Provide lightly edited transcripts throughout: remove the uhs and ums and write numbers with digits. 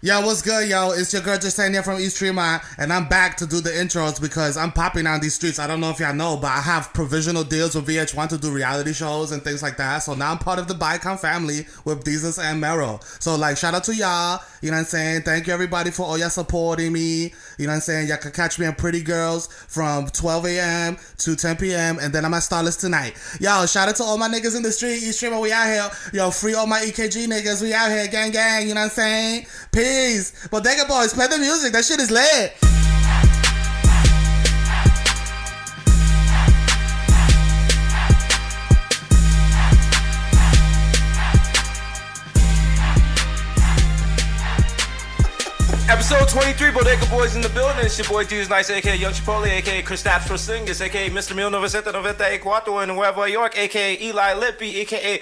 Yo, what's good, yo? It's your girl Justania from East Tremont, and I'm back to do the intros because I'm popping on these streets. I don't know if y'all know, but I have provisional deals with VH1 to do reality shows and things like that. So now I'm part of the Bicon family with Desus and Mero. So, like, shout out to y'all. You know what I'm saying? Thank you, everybody, for all y'all supporting me. You know what I'm saying? Y'all can catch me on Pretty Girls from 12 a.m. to 10 p.m. And then I'm at Starless tonight. Yo, shout out to all my niggas in the street. East Tremont, we out here. Yo, free all my EKG niggas. We out here. Gang, gang. You know what I'm saying? Peace. Bodega Boys, play the music. That shit is lit. Episode 23, Bodega Boys in the building. It's your boy Desus Nice, a.k.a. Young Chipotle, a.k.a. Chris Stapps for Singers, a.k.a. Mr. 1994 in Nueva York, a.k.a. Eli Lippy, a.k.a.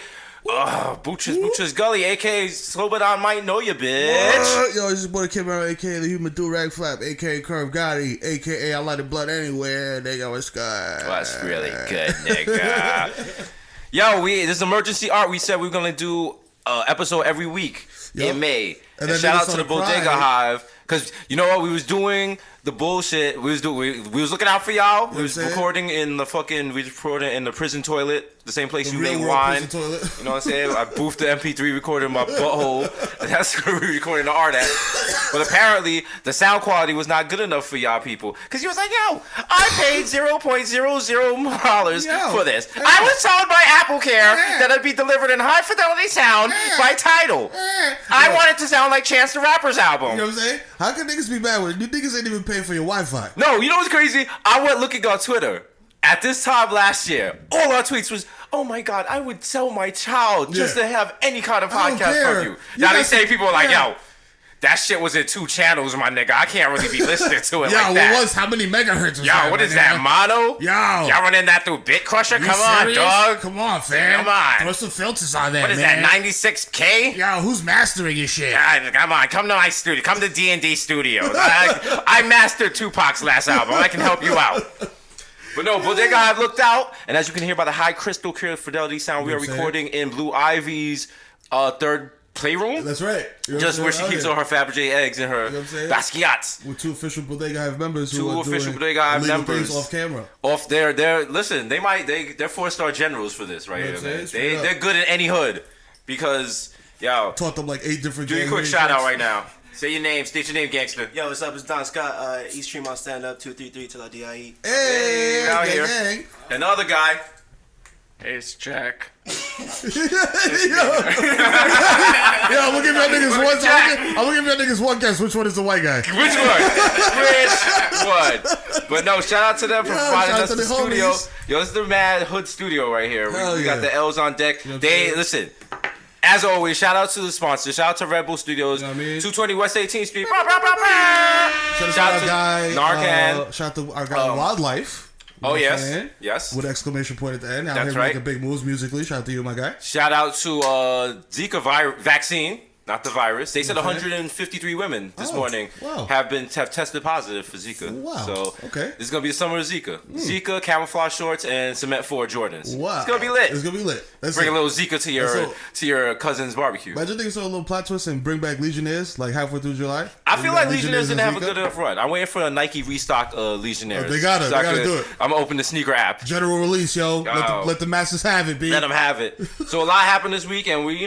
Butcher's Gully, a.k.a. Slobodan Might Know Ya, bitch. What? Yo, it's your boy Kim Mero, a.k.a. the Human Do-Rag Flap, a.k.a. Curve Gotti, a.k.a. I Light the Blood Anywhere, nigga, what's good? That's really good, nigga. Yo, this is emergency art. We said we were going to do an episode every week in May. And shout out to the Bodega Hive. Because you know what? We was doing the bullshit. We was looking out for y'all. We was recording in the prison toilet. The same place you make wine. You know what I'm saying? I boofed the MP3 recorder in my butthole. And that's where we recording the art at. But apparently, the sound quality was not good enough for y'all people. Because you was like, yo, I paid $0.00 for this. I was told by AppleCare that it'd be delivered in high fidelity sound by Tidal. I want it to sound like Chance the Rapper's album. You know what I'm saying? How can niggas be mad with it? You niggas ain't even paying for your Wi-Fi. No, you know what's crazy? I went looking on Twitter. At this time last year, all our tweets was, oh my God, I would sell my child just to have any kind of podcast from you. Now they say people are like, yo, that shit was in 2 channels, my nigga. I can't really be listening to it like that. What was, how many megahertz was that? Yo, what is that, mono? Yo. Y'all running that through Bit Crusher? Come on, dog. Come on, fam. Come on. Throw some filters on that, What is that, 96K? Yo, who's mastering your shit? Come on, come to my studio. Come to D&D Studios. I mastered Tupac's last album. I can help you out. But no, Bodega Hive looked out, and as you can hear by the high crystal clear fidelity sound, we are recording in Blue Ivy's third playroom. That's right. Just where she keeps all her Fabergé eggs in her Basquiats. With 2 official Bodega Hive members who are doing Bodega Hive members off camera. Off there, listen, they're 4-star generals for this right here, man. They're good in any hood because, yo. Taught them like 8 different Do a quick shout out right now. Say your name, state your name, gangster. Yo, what's up? It's Don Scott, East Tremont Stand Up, 233 till I DIE. Hey, out gang, here. Gang. Another guy. Hey, it's Jack. Yo, we'll give y'all niggas one. I'm gonna give y'all niggas one guess. Which one is the white guy? Which one? But no, shout out to them for providing us the studio. Yo, this is the Mad Hood Studio right here. We got the L's on deck. You know listen. As always, shout out to the sponsor. Shout out to Red Bull Studios, 220 West 18th Street. Shout out to guy, Narcan. Shout out to our guy Wildlife. Oh, yes. Yes. With exclamation point at the end. That's right. Making big moves musically. Shout out to you, my guy. Shout out to Zika vaccine. Not the virus. They said 153 women this morning have tested positive for Zika. Wow. So this is gonna be the summer of Zika. Zika, camouflage shorts, and cement 4 Jordans. Wow. It's gonna be lit. Bring a little Zika to your cousin's barbecue. Imagine they saw a little plot twist and bring back Legionnaires like halfway through July. I feel like Legionnaires didn't have a good enough run. I'm waiting for a Nike restock Legionnaires. They gotta do it. I'm gonna open the sneaker app. General release, yo. Let the masses have it, B. Let them have it. So a lot happened this week, and we,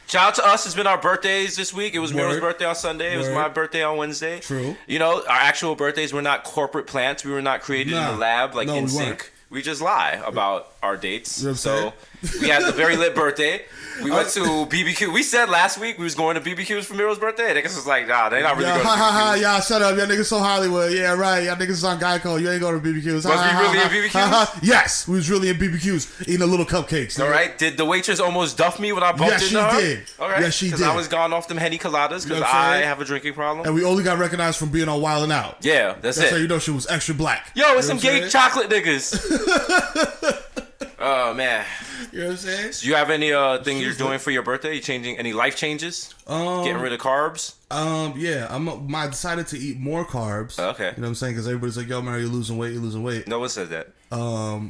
shout out to us. It's been our birthdays this week. It was Mero's birthday on Sunday. It was my birthday on Wednesday. True. Our actual birthdays were not corporate plants. We were not created in the lab like in sync. We just lie about our dates. So we had a very lit birthday. We went to BBQ. We said last week we was going to BBQs for Mero's birthday. I guess it's like, nah, they're not really going to BBQs. Y'all shut up. Y'all niggas so Hollywood. Yeah, right. Y'all niggas on Geico. You ain't going to BBQs. Was we really in BBQs? Yes, we was really in BBQs eating a little cupcakes. All right. Did the waitress almost duff me when I bumped into her? Yes, she did. All right. Yes, she did. Because I was gone off them Henny Coladas because I have a drinking problem. And we only got recognized from being on Wild 'N Out. Yeah, that's it. That's how you know she was extra black. Yo, it's some gay chocolate niggas. Oh, man. You know what I'm saying? So you have any thing you're doing for your birthday? You changing any life changes? Getting rid of carbs? Yeah. I decided to eat more carbs. Okay. You know what I'm saying? Because everybody's like, yo, Mero, you're losing weight. No one said that. A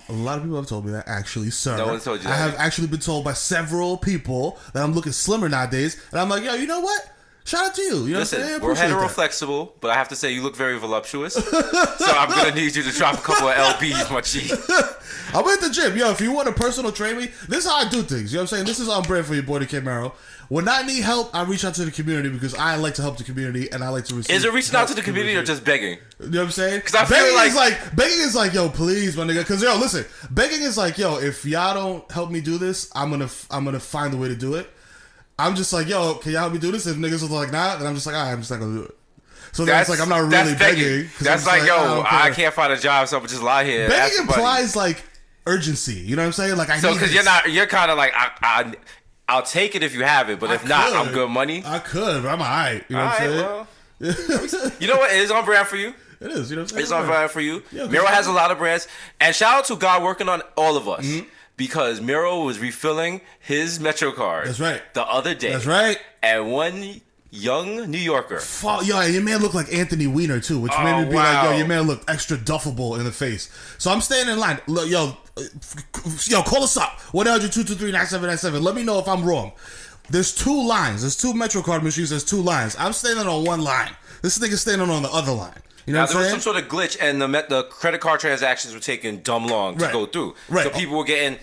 lot of people have told me that, actually, sir. No one told you that. I have actually been told by several people that I'm looking slimmer nowadays. And I'm like, yo, you know what? Shout out to you. You know Listen, what I'm saying? we're hetero-flexible, but I have to say you look very voluptuous. So I'm going to need you to drop a couple of LBs, my G. I'm at the gym. Yo, if you want to personal train me, this is how I do things. You know what I'm saying? This is on brand for your boy, the Kid Mero. When I need help, I reach out to the community because I like to help the community and I like to receive. Is it reaching out to the community or just begging? You know what I'm saying? Because I feel begging is like, yo, please, my nigga. Because yo, listen, begging is like, yo, if y'all don't help me do this, I'm gonna find a way to do it. I'm just like, yo, can y'all help me do this? If niggas are like, nah, then I'm just like, all right, I'm just not gonna do it. So that's like, I'm not really begging. That's like, yo, I can't find a job, so I'm just lie here. Begging implies like urgency. You know what I'm saying? Like, I need because you're kind of like, I'll take it if you have it, but if not, I'm good money. I could, but I'm alright. You know what I'm saying? Well, you know what? It is on brand for you. It is. You know what I'm saying? It's on brand for you. Yeah, Mero has a lot of brands, and shout out to God working on all of us. Mm-hmm. Because Mero was refilling his Metro card. That's right. The other day. That's right. And one young New Yorker. Yo, and your man looked like Anthony Weiner too, which made me be like, yo, your man looked extra duffable in the face. So I'm standing in line. Look, yo, call us up. 1-800-223-9797. Let me know if I'm wrong. There's two lines. There's two Metro card machines. There's two lines. I'm standing on one line. This nigga's standing on the other line. You know now, what I'm there saying? was some sort of glitch, and the credit card transactions were taking dumb long to go through. Right. So people were getting,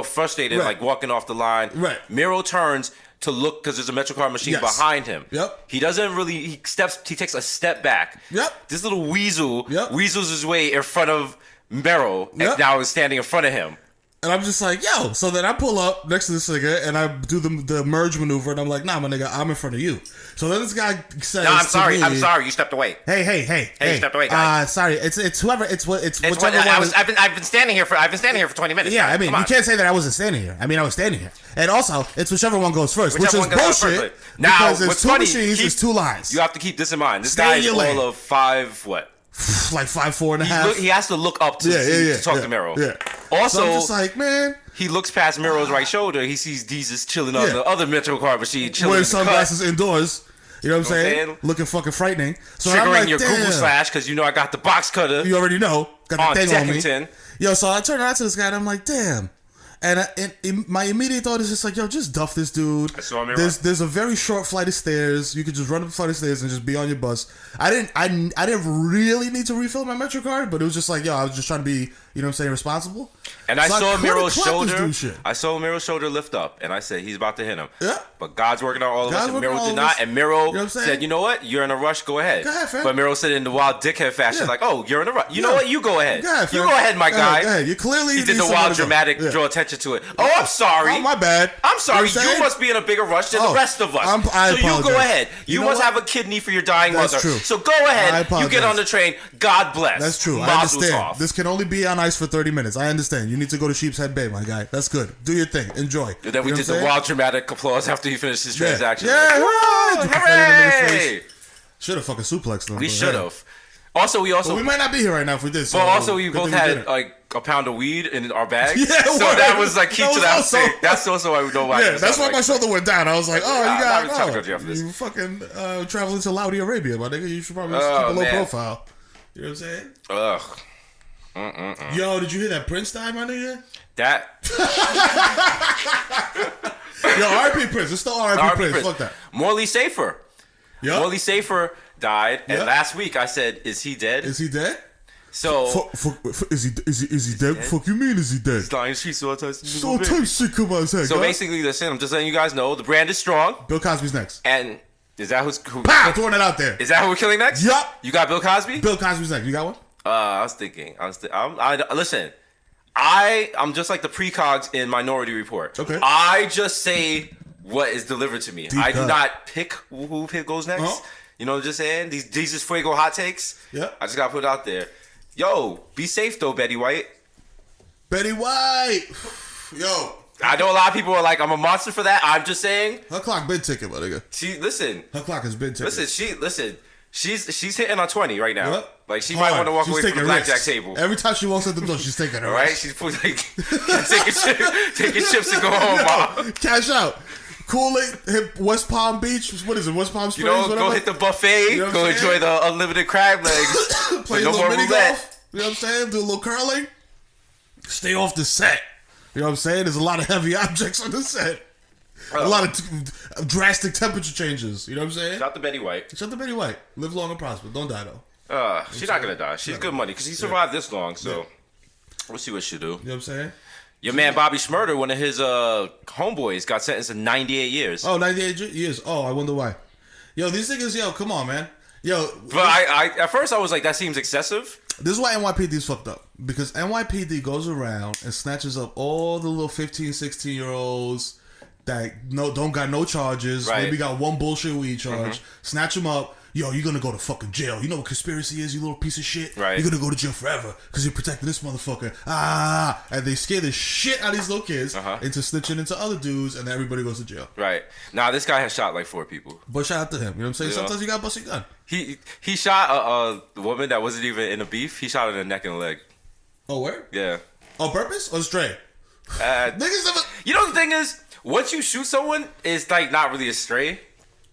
frustrated, like walking off the line. Right. Mero turns to look because there's a MetroCard machine behind him. Yep. He doesn't really. He takes a step back. Yep. This little weasel weasels his way in front of Mero, and now is standing in front of him. And I'm just like, yo. So then I pull up next to this nigga and I do the merge maneuver and I'm like, nah, my nigga, I'm in front of you. So then this guy says, no, I'm sorry. Me, I'm sorry. You stepped away. Hey, you stepped away, guy. Sorry. It's whoever. It's whichever one. I've been standing here for 20 minutes. Yeah, I mean, you can't say that I wasn't standing here. I mean, I was standing here. And also, it's whichever one goes first, which is bullshit. Now, because it's two machines, it's two lines. You have to keep this in mind. This guy is all of 5 what? Like 5'4.5". He has to look up to talk to Mero. Yeah. Also, so I'm just like, man. He looks past Mero's right shoulder. He sees Desus chilling on the other MetroCard machine, chilling wearing sunglasses indoors. You know what I'm saying? Looking fucking frightening. So triggering I'm like, your Google Slash because I got the box cutter. You already know. Got the thing on me. Yo, so I turn around to this guy and I'm like, damn. And my immediate thought is just like, yo, just duff this dude. There's a very short flight of stairs. You could just run up the flight of stairs and just be on your bus. I didn't really need to refill my Metro card, but it was just like, yo, I was just trying to be, you know what I'm saying, responsible. And I saw Mero's shoulder. I saw Mero's shoulder lift up, and I said, he's about to hit him. Yeah. But God's working on all of us, and Mero did not. And Mero said, you know what? You're in a rush. Go ahead. Go ahead, fam. But Mero said in the wild dickhead fashion, like, oh, you're in a rush. You know what? You go ahead. Go ahead, fam. You go ahead, my guy. Go ahead. You clearly he did the wild dramatic, draw attention to it. Oh, I'm sorry. Oh, my bad. I'm sorry. You must be in a bigger rush than the rest of us. I so you go ahead. You must have a kidney for your dying mother. That's true. So go ahead. You get on the train. God bless. That's true. I understand. This can only be on ice for 30 minutes. I understand. You need to go to Sheep's Head Bay, my guy. That's good. Do your thing. Enjoy. And then we did the wild dramatic applause after he finished his transaction. Yeah. Hooray! Should have fucking suplexed them. We should have. Also, we might not be here right now if we did. But also, we both had like a pound of weed in our bags. Yeah, so that was like key to that thing. That's also why we know why. Yeah, that's why my shoulder went down. I was like, oh, you fucking traveling to Saudi Arabia, my nigga. You should probably keep a low profile. You know what I'm saying? Ugh. Yo, did you hear that Prince died, my nigga? That. Yo, R.I.P. Prince. It's still R.I.P. Prince. Fuck that. Morley Safer. Yep. Morley Safer died, and last week I said, "Is he dead?" Is he dead? So is he dead? Fuck you mean is he dead? He's lying streets all type shit come on his head. So basically, listen, I'm just letting you guys know the brand is strong. Bill Cosby's next. And is that who? Pow! Throwing it out there. Is that who we're killing next? Yup. You got Bill Cosby? Bill Cosby's next. You got one? I was thinking. Listen. I'm just like the precogs in Minority Report. Okay. I just say what is delivered to me. I do not pick who goes next. Uh-huh. You know what I'm just saying? These is fuego hot takes. Yeah. I just gotta put it out there. Yo, be safe though, Betty White. Betty White. Yo. I know a lot of people are like, I'm a monster for that. I'm just saying. Her clock been ticking, my nigga. Listen. Her clock has been ticking. She's hitting on 20 right now. What? Like she might want to walk away from the blackjack table. Every time she walks out the door, she's taking her right. She's like taking chips and go home, mom. Cash out. Kool-Aid, hit West Palm Beach. What is it? West Palm Springs. Go hit the buffet. You know go enjoy the unlimited crab legs. Play a little mini golf. You know what I'm saying? Do a little curling. Stay off the set. You know what I'm saying? There's a lot of heavy objects on the set. A lot of drastic temperature changes. You know what I'm saying? Shout out to Betty White. Shout out to Betty White. Live long and prosper. Don't die though. She's not gonna die. She's good money because he survived this long. So we'll see what she do. You know what I'm saying? Your man Bobby Shmurda, one of his homeboys, got sentenced to 98 years. Oh, 98 years. Oh, I wonder why. Yo, these niggas, yo, come on, man. Yo, but I at first I was like, that seems excessive. This is why NYPD's fucked up. Because NYPD goes around and snatches up all the little 15, 16-year-olds that don't got no charges. Right. Maybe got one bullshit weed charge. Snatch them up. Yo, you're gonna go to fucking jail. You know what conspiracy is, you little piece of shit? Right. You're gonna go to jail forever because you're protecting this motherfucker. And they scare the shit out of these little kids into snitching into other dudes, and then everybody goes to jail. Right. Now, this guy has shot like 4 people. But shout out to him. You know what I'm saying? Sometimes you gotta bust your gun. He shot a woman that wasn't even in a beef. He shot her in the neck and the leg. Oh, where? Yeah. On purpose or stray? Niggas never... You know the thing is, once you shoot someone, it's like not really a stray.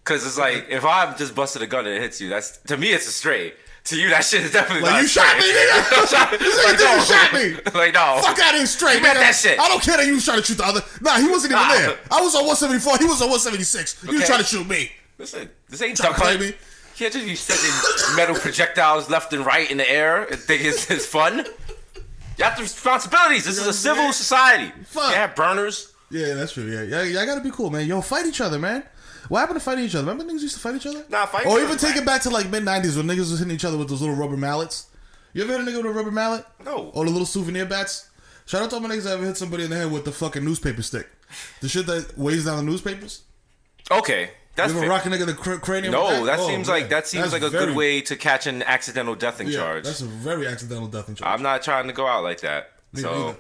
Cause it's like, if I'm just busted a gun and it hits you, that's, to me it's a stray. To you, that shit is definitely like, not you a stray. shot me, nigga! Like, no. You shot me! Like, no. Fuck out of here straight, You meant that shit. I don't care that you was trying to shoot the other... Nah, he wasn't even there. I was on 174, he was on 176. You was trying to shoot me. Listen, this ain't Trying duck to play hunt. me. You can't just be sending metal projectiles left and right in the air and think it's fun. You have the responsibilities. This is a civil society. Fuck. You have burners. Yeah, that's true. Yeah, y'all gotta be cool, man. Yo, fight each other, man. What happened to fighting each other? Remember niggas used to fight each other? Nah, fight. Or even take it back to like mid-90s when niggas was hitting each other with those little rubber mallets. You ever hit a nigga with a rubber mallet? No. Or the little souvenir bats? Shout out to all my niggas that ever hit somebody in the head with the fucking newspaper stick. The shit that weighs down the newspapers? Okay. That's you ever rock a nigga the cranium? No, that oh, seems man. like a good way to catch an accidental deathing charge. That's a very accidental deathing charge. I'm not trying to go out like that. So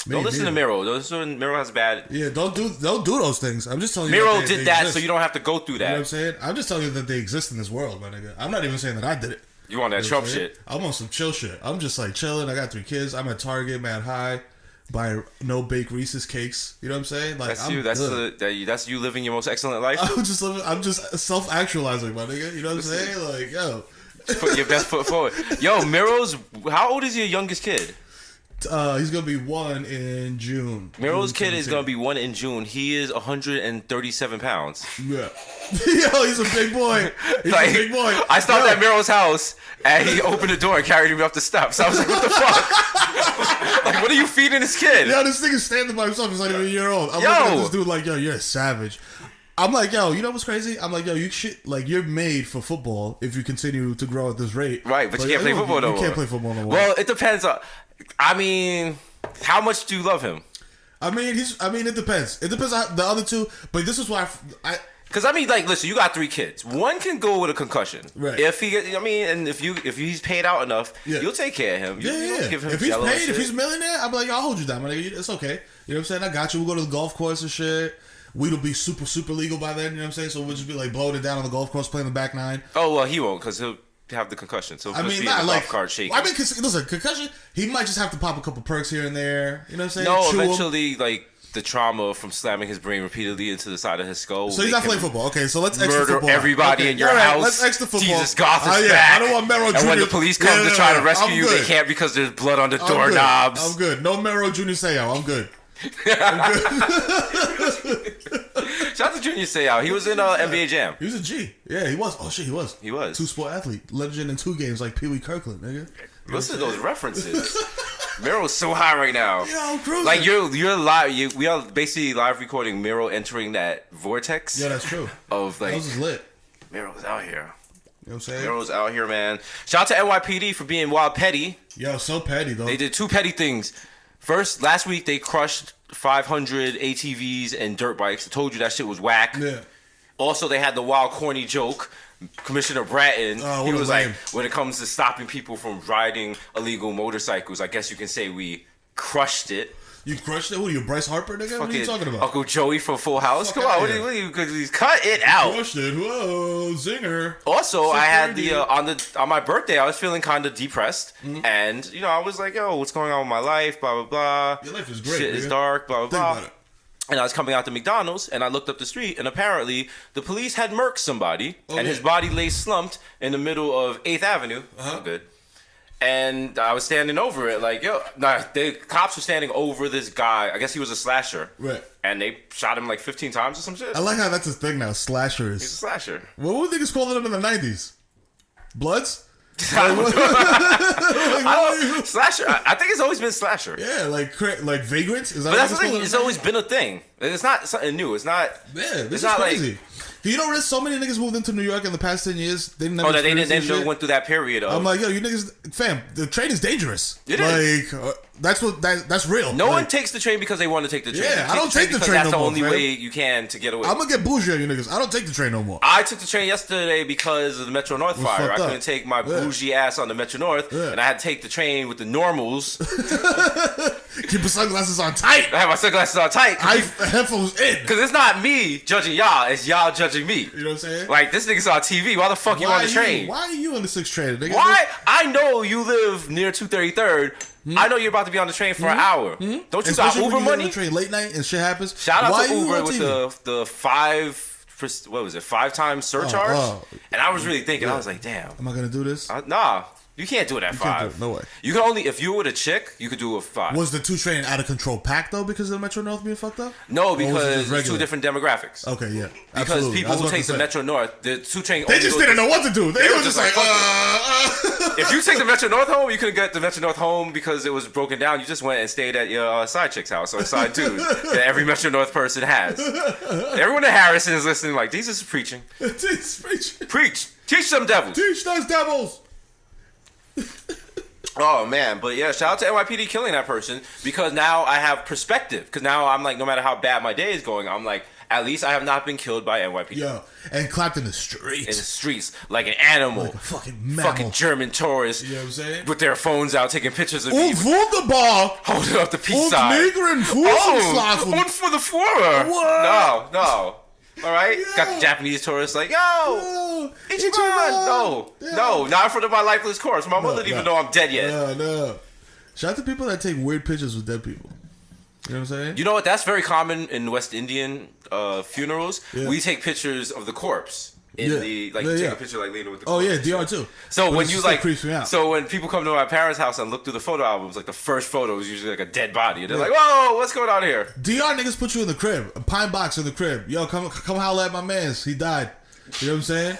don't listen to Mero. Mero has bad. Yeah, don't do those things. I'm just telling you. Mero did that, so you don't have to go through that. You know what I'm saying? I'm just telling you that they exist in this world, my nigga. I'm not even saying that I did it. You want that Trump shit? I'm on some chill shit. I'm just like chilling. I got 3 kids. I'm at Target, mad high, buy no bake Reese's cakes. You know what I'm saying? Like that's you. That's you living your most excellent life. I'm just self-actualizing, my nigga. You know what I'm saying? Like, yo, put your best foot forward. Yo, Mero's. How old is your youngest kid? He's gonna be 1 in June. Mero's kid is gonna be 1 in June. He is 137 pounds. Yeah. Yo, he's a big boy. He's a big boy. I stopped at Mero's house and he opened the door and carried me up the steps. I was like, what the fuck? Like, what are you feeding this kid? Yo, this nigga's standing by himself. He's not even a year old. I'm looking at this dude like, yo, you're a savage. I'm like, yo, you know what's crazy? I'm like, yo, you're made for football if you continue to grow at this rate. Right, but you can't play football no more. You can't play football no more. Well, it depends on. I mean, how much do you love him? I mean, it depends. It depends on the other two. But this is why Because I mean, like, listen, you got 3 kids. One can go with a concussion. Right. If he's paid out enough, you'll take care of him. You don't give him if he's jello paid, and if shit. he's a millionaire, I'll be like, yo, I'll hold you down, my nigga. It's okay. You know what I'm saying? I got you. We'll go to the golf course and shit. Weed'll be super, super legal by then. You know what I'm saying? So we'll just be like blowing it down on the golf course, playing the back 9. Oh well, he won't because he'll have the concussion. So I mean, be not in the like golf cart shaking. I mean, listen, concussion. He might just have to pop a couple perks here and there. You know what I'm saying? No, Chew eventually, like the trauma from slamming his brain repeatedly into the side of his skull. So he's not playing football. Okay, so let's extra murder football. everybody in your house. Let's extra football. Jesus, Goth is yeah. back. I don't want Mero Jr. And when the police come to try to rescue you, they can't because there's blood on the doorknobs. I'm good. No Mero Jr. Seau. I'm good. Shout out to Junior Seau. He was in NBA Jam. He was a G. Yeah, he was. Oh shit, he was. He was. 2-sport athlete, legend in 2 games like Pee Wee Kirkland, nigga. Listen to those references. Mero's so high right now. Yo, I'm cruising. Like you're live. We are basically live recording Mero entering that vortex. Yeah, that's true. Of like, that was just lit. Mero's out here. You know what I'm saying? Mero's out here, man. Shout out to NYPD for being wild petty. Yo, so petty though. They did 2 petty things. First, last week they crushed 500 ATVs and dirt bikes. I told you that shit was whack. Yeah. Also, they had the wild, corny joke. Commissioner Bratton, he was like, lame. when it comes to stopping people from riding illegal motorcycles, I guess you can say we crushed it. You crushed it? Who are you, Bryce Harper, nigga? What are you talking about? Uncle Joey from Full House. Fuck Come on, what are you cut it out. Crushed it. Whoa, zinger. Also, I had on my birthday, I was feeling kind of depressed, and I was like, yo, what's going on with my life? Blah blah blah. Your life is great. Shit is dark. Blah blah blah. And I was coming out to McDonald's, and I looked up the street, and apparently the police had murked somebody, and his body lay slumped in the middle of 8th Avenue. Oh, good. And I was standing over it, like, yo, nah, the cops were standing over this guy. I guess he was a slasher. Right. And they shot him like 15 times or some shit. I like how that's a thing now, slashers. He's a slasher. What would niggas call it in the 90s? Bloods? I think it's always been slasher. Yeah, like vagrants. Is that but that's the thing. It's always been a thing. It's not something new. It's not. Yeah, this it's is not crazy. Like, you know, there's so many niggas moved into New York in the past 10 years. They never. Oh, they went through that period. I'm like, yo, you niggas, fam. The train is dangerous. It is. That's real. No one takes the train because they want to take the train. Yeah, I don't take the train no more. That's the only fam. way you can to get away. I'm gonna get bougie on you niggas. I don't take the train no more. I took the train yesterday because of the Metro North fire. I couldn't take my bougie ass on the Metro North, and I had to take the train with the normals. Keep your sunglasses on tight. I have my sunglasses on tight. Headphones in. Because it's not me judging y'all, it's y'all judging me. You know what I'm saying? Like, this nigga's on TV. Why the fuck you on the train? Why are you on the 6th train? Nigga? Why? I know you live near 233rd. I know you're about to be on the train for an hour. Don't you Especially got Uber money? On the train late night and shit happens. Shout out to Uber with the 5 times surcharge. And I was really thinking, I was like, damn. Am I gonna do this? Nah. You can't do it at 5. No way. You can only, if you were with a chick, you could do a 5. Was the 2 train out of control packed though because of the Metro North being fucked up? No, because it's 2 different demographics. Okay, yeah. Because absolutely. people who take the Metro North, the 2 train. They just didn't know what to do. They were just like, If you take the Metro North home, you couldn't get the Metro North home because it was broken down. You just went and stayed at your side chick's house or side dude that every Metro North person has. Everyone in Harrison is listening like, Jesus is preaching. Jesus preaching. Preach. Teach them devils. Teach those devils. Oh man, but yeah, shout out to NYPD killing that person because now I have perspective. Because now I'm like, no matter how bad my day is going, I'm like, at least I have not been killed by NYPD. Yo, and clapped in the streets. In the streets, like an animal. Like a fucking mammal. Fucking German tourists. You know what I'm saying? With their phones out, taking pictures of me. Wunderbar. Holding up the peace Und sign. Negren Fußenschlafen. Und for the Führer. What? No. All right? Yeah. Got the Japanese tourists like, yo, Ichiban. No, not in front of my lifeless corpse. My mother didn't even know I'm dead yet. No. Shout out to people that take weird pictures with dead people. You know what I'm saying? You know what? That's very common in West Indian funerals. Yeah. We take pictures of the corpse. In the you take a picture like leaning with the corpse. Oh yeah, DR too. So but when you like, creeps me out. So when people come to my parents' house and look through the photo albums, like the first photo is usually like a dead body, and they're like, "Whoa, what's going on here?" DR niggas put you in the crib, a pine box in the crib. Yo, come holla at my man's. He died. You know what I'm saying?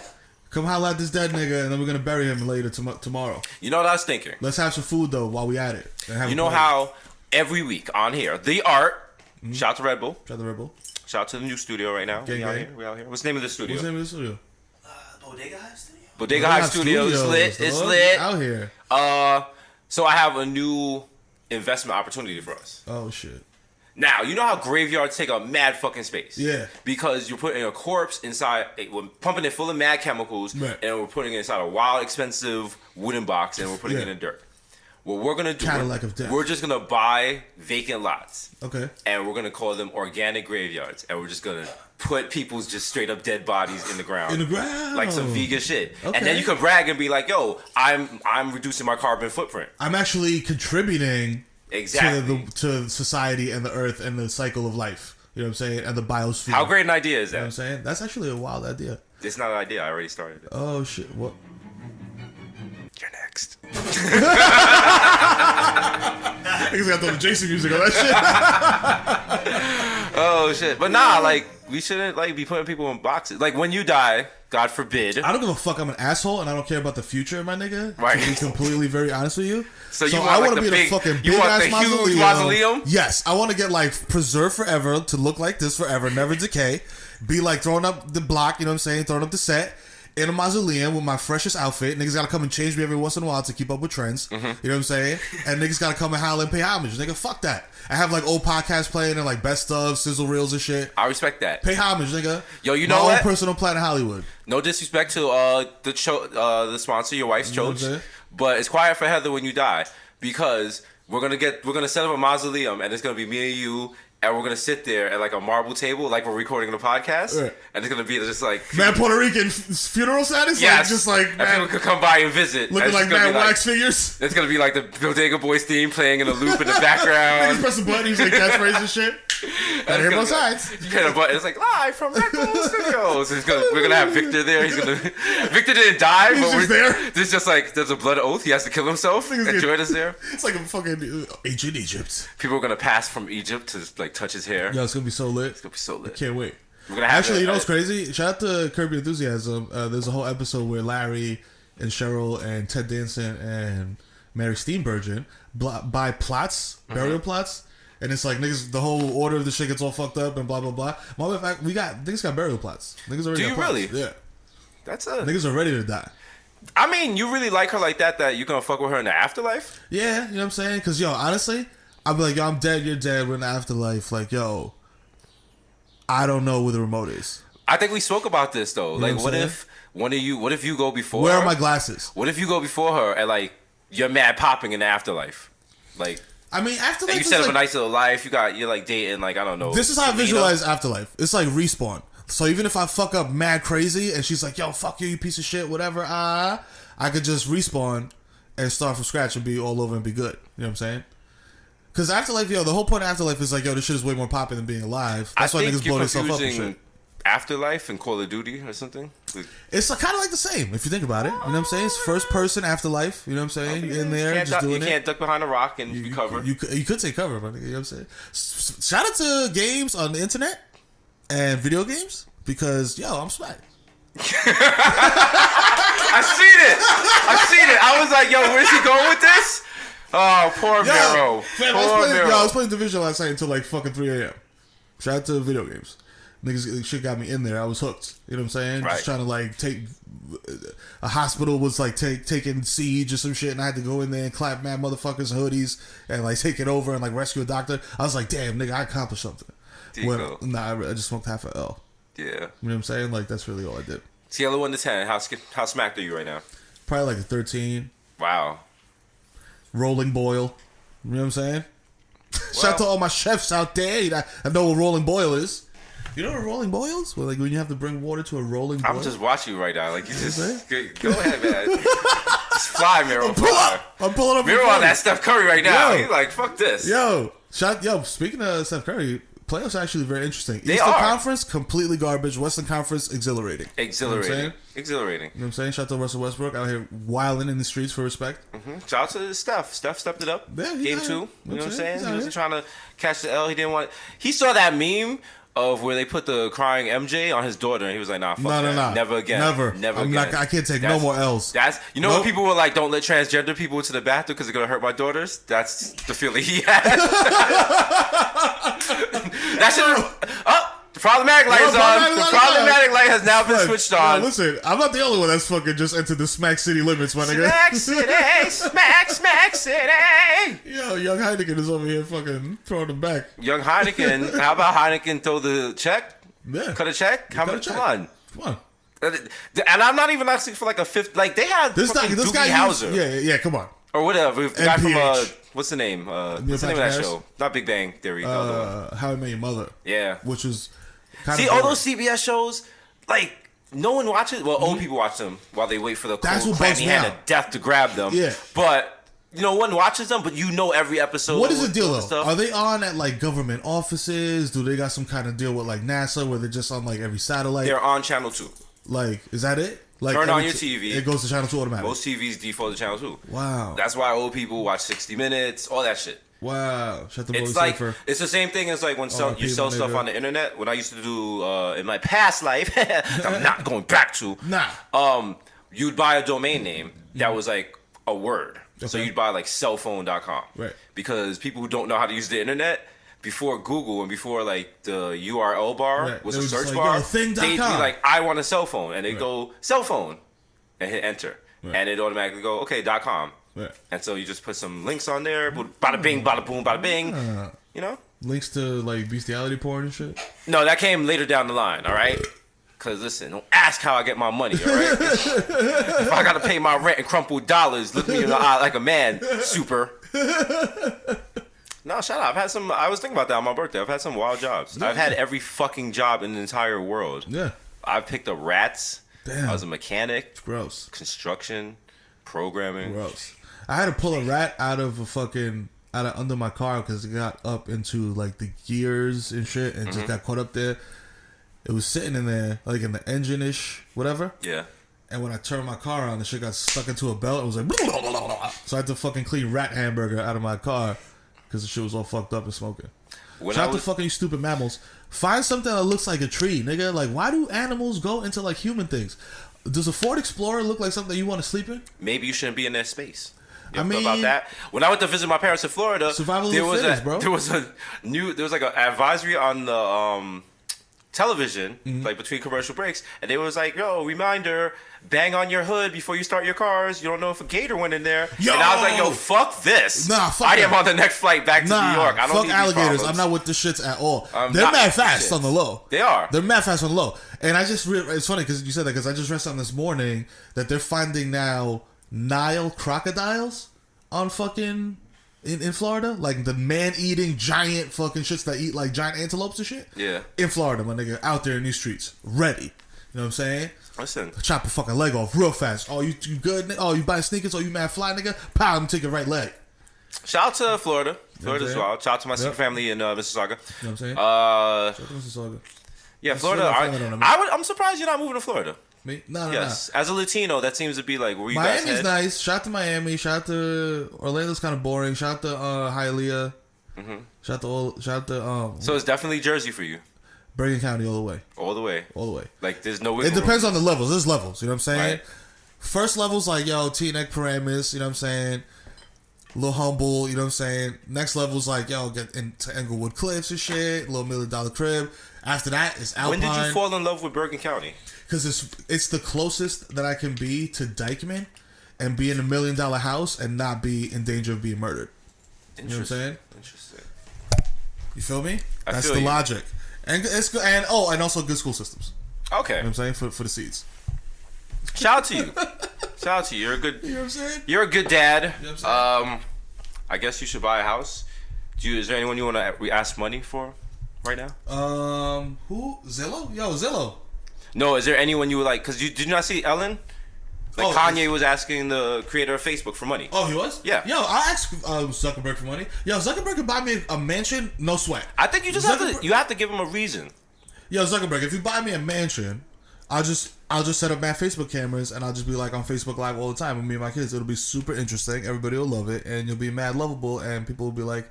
Come holla at this dead nigga, and then we're gonna bury him later tomorrow. You know what I was thinking? Let's have some food though while we at it. You know how every week on here, the art. Shout out to Red Bull. Shout out to Red Bull. Shout out to the new studio right now. We out here. What's the name of the studio? Bodega Hive Studio. Bodega Hive Studio. It's lit. It's lit. Out here. So I have a new investment opportunity for us. Oh shit. Now, you know how graveyards take up mad fucking space? Yeah. Because you're putting a corpse inside, we're pumping it full of mad chemicals, right. And we're putting it inside a wild, expensive wooden box, and we're putting it in dirt. What we're going to do, Cadillac of death. We're just going to buy vacant lots. Okay. And we're going to call them organic graveyards. And we're just going to put people's just straight up dead bodies in the ground. In the ground. Like some vegan shit. Okay. And then you can brag and be like, yo, I'm reducing my carbon footprint. I'm actually contributing exactly to society and the earth and the cycle of life. You know what I'm saying? And the biosphere. How great an idea is that? You know what I'm saying? That's actually a wild idea. It's not an idea. I already started it. Oh, shit. What? You're next. Niggas got the Jason music on that shit. Oh, shit. But nah, like, we shouldn't, like, be putting people in boxes. Like, when you die, God forbid. I don't give a fuck. I'm an asshole, and I don't care about the future, my nigga. Right. To be completely very honest with you. So you want, I like, want to be big, the fucking big ass mausoleum? Yes. I want to get, like, preserved forever, to look like this forever, never decay. Be, like, throwing up the block, you know what I'm saying? Throwing up the set. In a mausoleum with my freshest outfit. Niggas gotta come and change me every once in a while to keep up with trends. Mm-hmm. You know what I'm saying? And niggas gotta come and holler and pay homage. Nigga, fuck that. I have like old podcasts playing and like best of, sizzle reels and shit. I respect that. Pay homage, nigga. Yo, you know what? My own personal Planet Hollywood. No disrespect to the sponsor, your wife's church, but it's quiet for Heather when you die because we're gonna set up a mausoleum and it's gonna be me and you. And we're gonna sit there at like a marble table, like we're recording the podcast, and it's gonna be just like mad Puerto Rican funeral status. Yes, like, just like and people could come by and visit, looking like mad wax figures. It's gonna be like the Bodega Boys theme playing in a loop in the background. Niggas press the button, he's like catchphrase and shit. Gotta hear both sides. You hit a button. It's like live from Red Bull Studios. We're gonna have Victor there. Victor didn't die, He's but just there. There's just like there's a blood oath. He has to kill himself. And Jordan's there. It's like a fucking ancient Egypt. People are gonna pass from Egypt to like touch his hair. Yo, it's gonna be so lit. It's gonna be so lit. I can't wait. We're gonna have Actually, you know what's crazy? Shout out to Curb Your Enthusiasm. There's a whole episode where Larry and Cheryl and Ted Danson and Mary Steenburgen buy plots, burial plots. And it's like niggas, the whole order of the shit gets all fucked up and blah blah blah. Matter of fact, niggas got burial plots. Niggas already. Do you got plots. really? Yeah. That's niggas are ready to die. I mean, you really like her like that you gonna fuck with her in the afterlife? Yeah, you know what I'm saying? Because yo, honestly, I'll be like, yo, I'm dead, you're dead. We're in the afterlife. Like, yo, I don't know where the remote is. I think we spoke about this though. You know like, what if you go before? Where her? are my glasses? What if you go before her and like you're mad popping in the afterlife? Like, I mean, afterlife. you set up a nice little life. You're like dating, like, I don't know. This is how I visualize afterlife. It's like respawn. So even if I fuck up mad crazy and she's like, yo, fuck you, you piece of shit, whatever, I could just respawn and start from scratch and be all over and be good. You know what I'm saying? Because afterlife, yo, the whole point of afterlife is like, yo, this shit is way more popping than being alive. That's why niggas blow themselves up and shit. Afterlife and Call of Duty or something? It's kind of like the same if you think about it. You know what I'm saying? It's first person afterlife. You know what I'm saying? You're in there just doing it. You can't duck behind a rock and be covered. You could take cover, but you know what I'm saying? Shout out to games on the internet and video games because, yo, I'm smacked. I seen it. I was like, yo, where's he going with this? Oh, poor Mero. I was playing Division last night until like fucking 3 a.m. Shout out to video games. Niggas, shit got me in there. I was hooked. You know what I'm saying? Right. Just trying to like take a hospital was like taking siege or some shit, and I had to go in there and clap mad motherfuckers hoodies and like take it over and like rescue a doctor. I was like, damn, nigga, I accomplished something. I just smoked half a L. Yeah. You know what I'm saying? Like that's really all I did. Scale of 1 to 10. How smacked are you right now? Probably like a 13. Wow. Rolling boil. You know what I'm saying? Shout out to all my chefs out there. I know what rolling boil is. You know what a rolling boil is? Well, like when you have to bring water to a rolling boil? I'm just watching you right now. Like, you just... Go ahead, man. Just fly, Mero. I'm pulling up. Mero on that Steph Curry right now. He's like, fuck this. Yo, speaking of Steph Curry, playoffs are actually very interesting. They Eastern are. Conference, completely garbage. Western Conference, exhilarating. Exhilarating. You know Exhilarating. You know what I'm saying? Shout out to Russell Westbrook out here wilding in the streets for respect. Mm-hmm. Shout out to Steph. Steph stepped it up. Yeah, Game 2. You know what I'm saying? He wasn't here. trying to catch the L. He didn't want... He saw that meme of where they put the crying MJ on his daughter, and he was like, "Nah, fuck that. No, Never again, never again. I can't take no more L's." That's when people were like, "Don't let transgender people into the bathroom because they're gonna hurt my daughters." That's the feeling he had. That shit. Oh, the problematic light is on. The problematic light has now been switched on. Yo, listen, I'm not the only one that's fucking just entered the Smack City limits, my nigga. Smack City, Smack City. Yo, Young Heineken is over here fucking throwing them back. Young Heineken. How about Heineken throw the check? Yeah. Cut a check? How much? Come on. And I'm not even asking for like a fifth. Like they had this guy Hauser. Yeah, come on. Or whatever. The guy from what's the name? What's the name of that show? Not Big Bang Theory. How I Met Your Mother. Yeah. Which was all those CBS shows, like no one watches. Well, old people watch them while they wait for the cold, clammy hand of death to grab them. Yeah. But no one watches them. But you know every episode. What is the deal though? Are they on at like government offices? Do they got some kind of deal with like NASA where they're just on like every satellite? They're on Channel 2. Like, is that it? Like, turn on your TV. It goes to Channel 2 automatically. Most TVs default to Channel 2. Wow. That's why old people watch 60 Minutes, all that shit. Wow. Shut the It's like safer. It's the same thing as like when you sell stuff on the internet. What I used to do in my past life, I'm not going back to. You'd buy a domain name that was like a word. Okay. So you'd buy like cellphone.com. Right. Because people who don't know how to use the internet, before Google and before like the URL bar was a search bar, they'd be like, I want a cell phone. And they'd go, cell phone, and hit enter. Right. And it'd automatically go, okay, .com. Right. And so you just put some links on there, bada bing, bada boom, bada bing. You know? Links to like bestiality porn and shit? No, that came later down the line, all right? Because listen, don't ask how I get my money, all right? If I got to pay my rent in crumpled dollars, look me in the eye like a man, super. No, shout out. I was thinking about that on my birthday. I've had some wild jobs. Yeah. I've had every fucking job in the entire world. Yeah. I've picked up rats. Damn. I was a mechanic. It's gross. Construction. Programming. Gross. I had to pull a rat out of out of under my car because it got up into like the gears and shit and just got caught up there. It was sitting in there like in the engine-ish, whatever. Yeah. And when I turned my car on, the shit got stuck into a belt. It was like, blah, blah, blah, blah. So I had to fucking clean rat hamburger out of my car because the shit was all fucked up and smoking. Shout out to fucking you stupid mammals. Find something that looks like a tree, nigga. Like, why do animals go into like human things? Does a Ford Explorer look like something you want to sleep in? Maybe you shouldn't be in that space. I mean, about that. When I went to visit my parents in Florida, survival of the fittest, bro. There was like an advisory on the television, like between commercial breaks, and they was like, "Yo, reminder: bang on your hood before you start your cars. You don't know if a gator went in there." Yo! And I was like, "Yo, fuck this! Nah, fuck I that. am on the next flight back to New York. I don't fuck need alligators. these problems. I'm not with the shits at all. I'm They're not mad with the fast shits. on the low. They are. They're mad fast on the low. And I just it's funny because you said that because I just read something this morning that they're finding now Nile crocodiles on fucking in Florida, like the man-eating giant fucking shits that eat like giant antelopes and shit. Yeah. In Florida, my nigga, out there in these streets, ready. You know what I'm saying? Listen, Chop a fucking leg off real fast. Oh, you good? Oh, you buying sneakers? Oh, you mad fly, nigga? Pow, let me take your right leg. shout out to Florida. Florida what as I'm well. Shout out to my secret family in Mississauga. You know what I'm saying? Uh, Shout out to Mississauga. yeah, That's Florida. Florida, Florida, I'm surprised you're not moving to Florida. Me? No, Yes, as a Latino, that seems to be like where you guys Miami's head. nice. Shout out to Miami. Shout out to Orlando's kind of boring. Shout out to Hialeah. Shout out to So it's definitely Jersey for you, Bergen County all the way. all the way. All the way. Like there's no. It depends on the levels. There's levels. You know what I'm saying? Right. First level's like, yo, T-neck Paramus. You know what I'm saying? A little humble. You know what I'm saying? Next level's like, yo, get into Englewood Cliffs and shit. A little $1 million crib. After that, it's Alpine. When did you fall in love with Bergen County? Because it's the closest that I can be to Dykeman and be in $1 million house and not be in danger of being murdered. You know what I'm saying? Interesting. You feel me? I That's feel the you. logic. And it's good, and also good school systems. Okay. You know what I'm saying? For the seeds. Shout out to you. Shout out to you. You're a good. You know what I'm saying? You're a good dad. You know what I'm saying? I guess you should buy a house. Is there anyone you want to ask money for right now? Who? Zillow? Yo, Zillow. No, is there anyone you would like? Because did you not see Ellen? Like Oh, Kanye was asking the creator of Facebook for money. Oh, he was? Yeah. Yo, I asked Zuckerberg for money. Yo, Zuckerberg could buy me a mansion, no sweat. I think you just have to give him a reason. Yo, Zuckerberg, if you buy me a mansion, I'll just set up mad Facebook cameras and I'll just be like on Facebook Live all the time with me and my kids. It'll be super interesting. Everybody will love it, and you'll be mad lovable. And people will be like,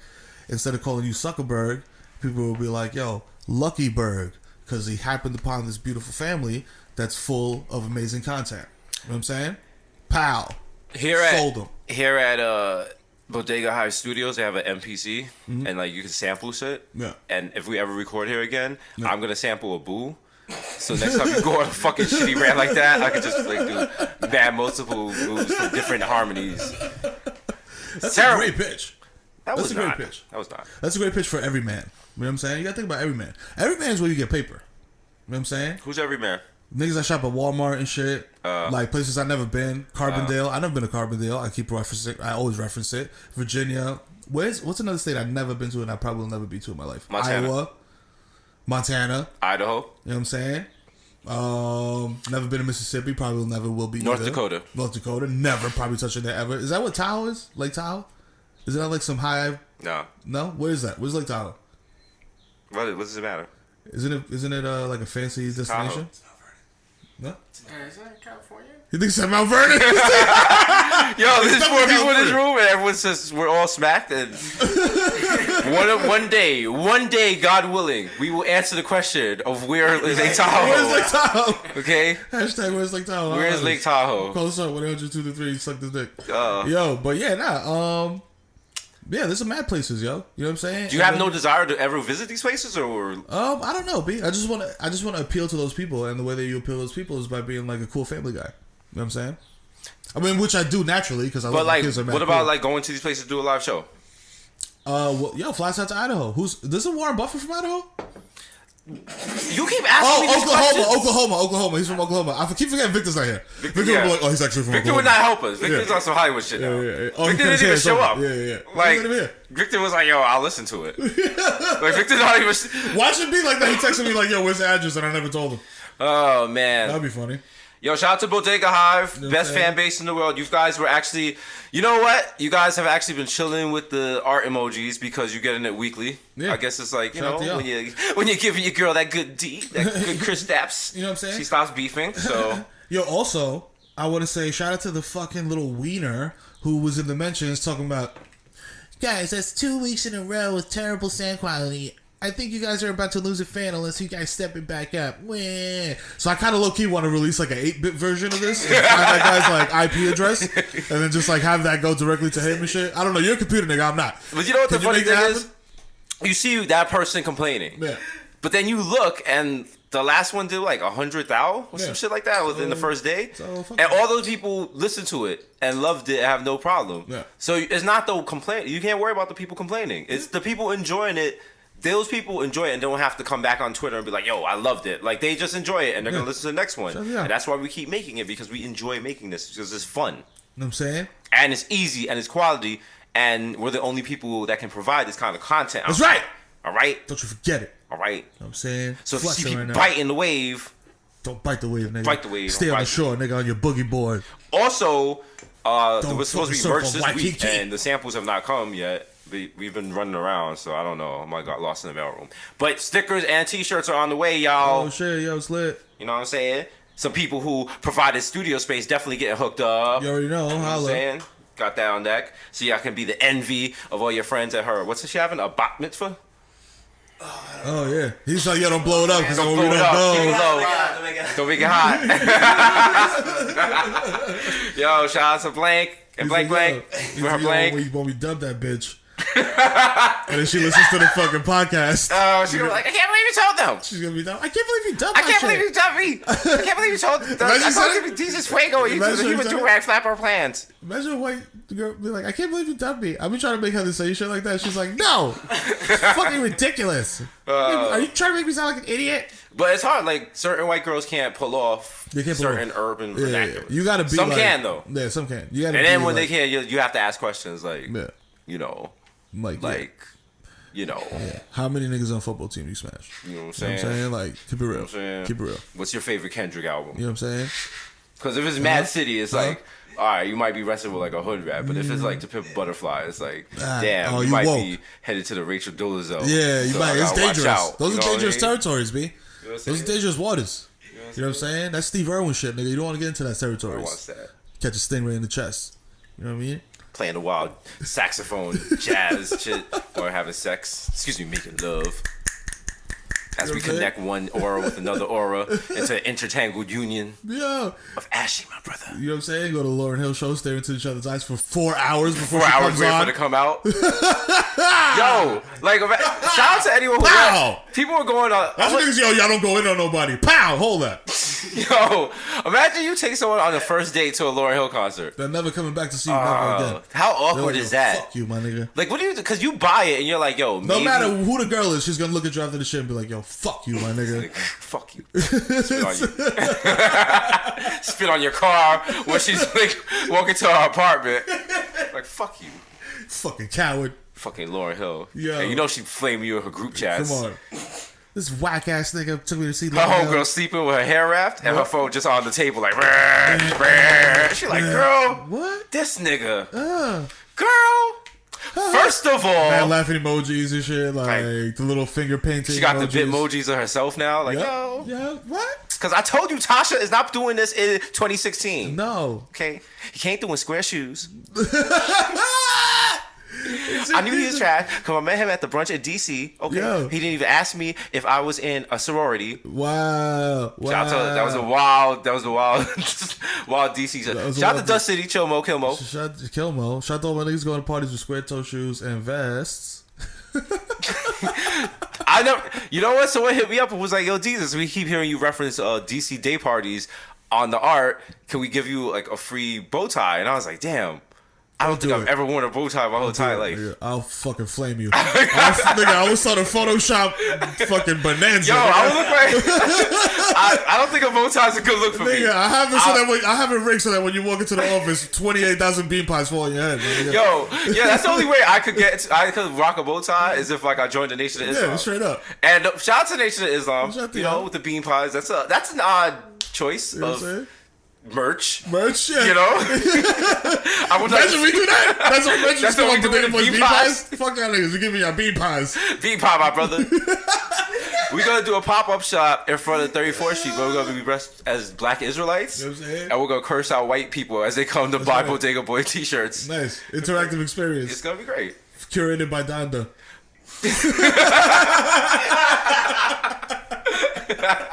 instead of calling you Zuckerberg, people will be like, yo, Luckyberg, because he happened upon this beautiful family that's full of amazing content. You know what I'm saying? Pow. Sold them. Here at Bodega High Studios, they have an MPC, and like you can sample shit. Yeah. And if we ever record here again, I'm gonna sample a boo. So next time you go on a fucking shitty rant like that, I could just like do bad multiple moves from different harmonies. That's terrible. a great pitch. That's a great pitch. That was not. That's a great pitch for every man. You know what I'm saying? You gotta think about every man. Every man's where you get paper. You know what I'm saying? Who's every man? Niggas that shop at Walmart and shit. Like places I've never been. Carbondale. I've never been to Carbondale. I keep referencing. I always reference it. Virginia. What's another state I've never been to and I probably will never be to in my life? Montana. Iowa. Montana. Idaho. You know what I'm saying? Never been to Mississippi. Probably never will be. North either. Dakota. North Dakota. Never probably touching that ever. Is that what Tahoe is? Lake Tahoe? Is that like some high? No. No? Where is that? Where's Lake Tahoe? What does it matter? Isn't it like a fancy destination? Tahoe. No? Is that in California? You think it's at Mount Vernon? Yo, this is four definitely people in this California. room, and everyone says we're all smacked. And one day, God willing, we will answer the question of where is Lake Tahoe. Where's Lake Tahoe? Okay, Hashtag where's Lake Tahoe? where's Lake Tahoe? Call us up 1-800-223 suck this dick. Uh, Yo, but yeah, yeah, there's some mad places, yo. You know what I'm saying? Do you have no desire to ever visit these places, or I don't know, B. I just want to appeal to those people, and the way that you appeal to those people is by being like a cool family guy. You know what I'm saying? I mean, which I do naturally because I love but like, my kids are mad what about cool. like going to these places to do a live show? Well, yo, flies out to Idaho. This is Warren Buffett from Idaho? You keep asking me these questions. Oklahoma. He's from Oklahoma. I keep forgetting Victor's not here. Victor yeah. would be like, oh, he's actually from Victor Oklahoma. would not help us. Victor's Yeah. on some Hollywood shit now. Yeah. Victor Oh, he didn't even show up. Yeah. Like, Let him here. Victor was like, yo, I'll listen to it. Like, Victor's not even... Watch it be like that. He texted me like, yo, where's the address? And I never told him. Oh, man. That'd be funny. Yo, shout out to Bodega Hive, best fan base in the world. You guys were actually, you know what? You guys have actually been chilling with the art emojis because you're getting it weekly. Yeah. I guess it's like, you know, when you're giving your girl that good D, that good Chris Daps, you know what I'm saying? She stops beefing, so. Yo, also, I want to say shout out to the fucking little wiener who was in the mentions talking about, guys, that's 2 weeks in a row with terrible sound quality. I think you guys are about to lose a fan unless you guys step it back up. Wah. So I kind of low-key want to release like an 8-bit version of this. And find that guy's like IP address. And then just like have that go directly to him and shit. I don't know. You're a computer nigga. I'm not. But you know what the funny thing is? You see that person complaining. Yeah. But then you look and the last one did like 100,000 or some shit like that within the first day. And all those people listened to it and loved it and have no problem. Yeah. So it's not the complaint. You can't worry about the people complaining. It's the people enjoying it. Those people enjoy it and don't have to come back on Twitter and be like, yo, I loved it. Like, they just enjoy it and they're going to listen to the next one. And that's why we keep making it, because we enjoy making this, because it's fun. You know what I'm saying? And it's easy and it's quality, and we're the only people that can provide this kind of content. That's right. All right? Don't you forget it. All right? You know what I'm saying? So if you see people biting the wave. Don't bite the wave, nigga. Bite the wave. Stay on the shore, nigga, on your boogie board. Also, there was supposed to be merch this week, and the samples have not come yet. We've been running around, so I don't know. I might got lost in the mail room. But stickers and t-shirts are on the way, y'all. Oh, shit. Yo, it's lit. You know what I'm saying? Some people who provided studio space definitely getting hooked up. You already know. You know what I'm saying? Got that on deck. So y'all can be the envy of all your friends at her. What's she having? A bat mitzvah? Oh, yeah. He's like, yo, don't blow it up. Because don't blow it up. Keep it low. Don't make it hot. Yo, shout out to Blank. And Blank. For her Blank. When we dub that bitch. And then she listens to the fucking podcast. Oh, she's gonna be like, I can't believe you told them. She's gonna be dumb. I can't believe you dubbed I can't believe you dubbed me. I can't believe you told them. I told you Jesus Fuego. You do the human do-rag flap our plans. Imagine a white girl be like, I can't believe you dubbed me. I've been trying to make her say shit like that. She's like, no. It's fucking ridiculous. Are you trying to make me sound like an idiot? But it's hard. Like, certain white girls can't pull off certain urban vernaculars. You gotta be some can, though. Yeah, some can. You gotta and then when they can, you have to ask questions like, you know. How many niggas on a football team you smash? You know what I'm saying? Like, keep it real. Keep it real. What's your favorite Kendrick album? You know what I'm saying? Because if it's Mad City, it's like, all right, you might be wrestling with like a hood rap, but if it's like To Pimp a Butterfly, it's like, damn, you might be headed to the Rachel Dolezal. Yeah, you might. It's dangerous. Those are dangerous territories, B. You know those are dangerous waters. You know what I'm saying? That's Steve Irwin shit, nigga. You don't want to get into that territory. What's that? Catch a stingray in the chest. You know what I mean? Playing the wild saxophone, jazz shit, or having sex. Excuse me, making love. As we connect one aura with another aura into an intertangled union of Ashley, my brother. You know what I'm saying? Go to Lauryn Hill show, stare into each other's eyes for 4 hours before 4 hours waiting for it to come out. Yo, like, shout out to anyone who went. People were going on. That's what niggas, yo, y'all don't go in on nobody. Pow, hold that. Yo, imagine you take someone on a first date to a Lauryn Hill concert. They're never coming back to see you never again. How awkward is that? Fuck you, my nigga. Like, what do you do? Because you buy it and you're like, yo, no matter who the girl is, she's gonna look at you after the shit and be like, yo, fuck you, my nigga. Like, fuck you. Spit on you. Spit on your car when she's like walking to her apartment. Like, fuck you. Fucking coward. Fucking Lauryn Hill. Yo. And you know she flamed you in her group chats. Come on. This whack ass nigga took me to see her homegirl sleeping with her hair wrapped and her phone just on the table like she like, girl, what? This nigga. Girl. First of all, man, laughing emojis and shit, like the little finger painting. She got emojis. the Bitmojis of herself now. Like, yo. Yeah, what? Because I told you Tasha is not doing this in 2016. No. Okay? He ain't doing square shoes. I knew he was trash because I met him at the brunch at DC. Okay, he didn't even ask me if I was in a sorority. Wow. Shout out to, that was a wild wild DC. Shout out to Dust City, Kilmo. Shout out to Kilmo. Shout out to all my niggas going to parties with square toe shoes and vests. I know. You know what? Someone hit me up and was like, "Yo, Jesus, we keep hearing you reference DC day parties on the art. Can we give you like a free bow tie?" And I was like, "Damn." I don't think I've ever worn a bow tie my whole entire life. Yeah, I'll fucking flame you. I was on a Photoshop fucking bonanza. Yo, I would look like I don't think a bow tie is a good look for me. I have it rigged so that when you walk into the office, 28,000 bean pies fall on your head. Yo, yeah, that's the only way I could rock a bow tie is if like I joined the Nation of Islam. Yeah, straight up. And shout out to Nation of Islam. You know, with the bean pies. That's an odd choice of merch. Merch, yeah. You know? I would Imagine we do that. That's what merch is what called. we do Bodega with Boys bean bean pies. pies. Fuck y'all niggas. We give me your bean pies. Bean pie, my brother. We're going to do a pop-up shop in front of 34th Street, but we're going to be dressed as black Israelites. You know what I'm saying? And we're going to curse out white people as they come to buy Bodega Boy t-shirts. Nice. Interactive experience. It's going to be great. Curated by Donda.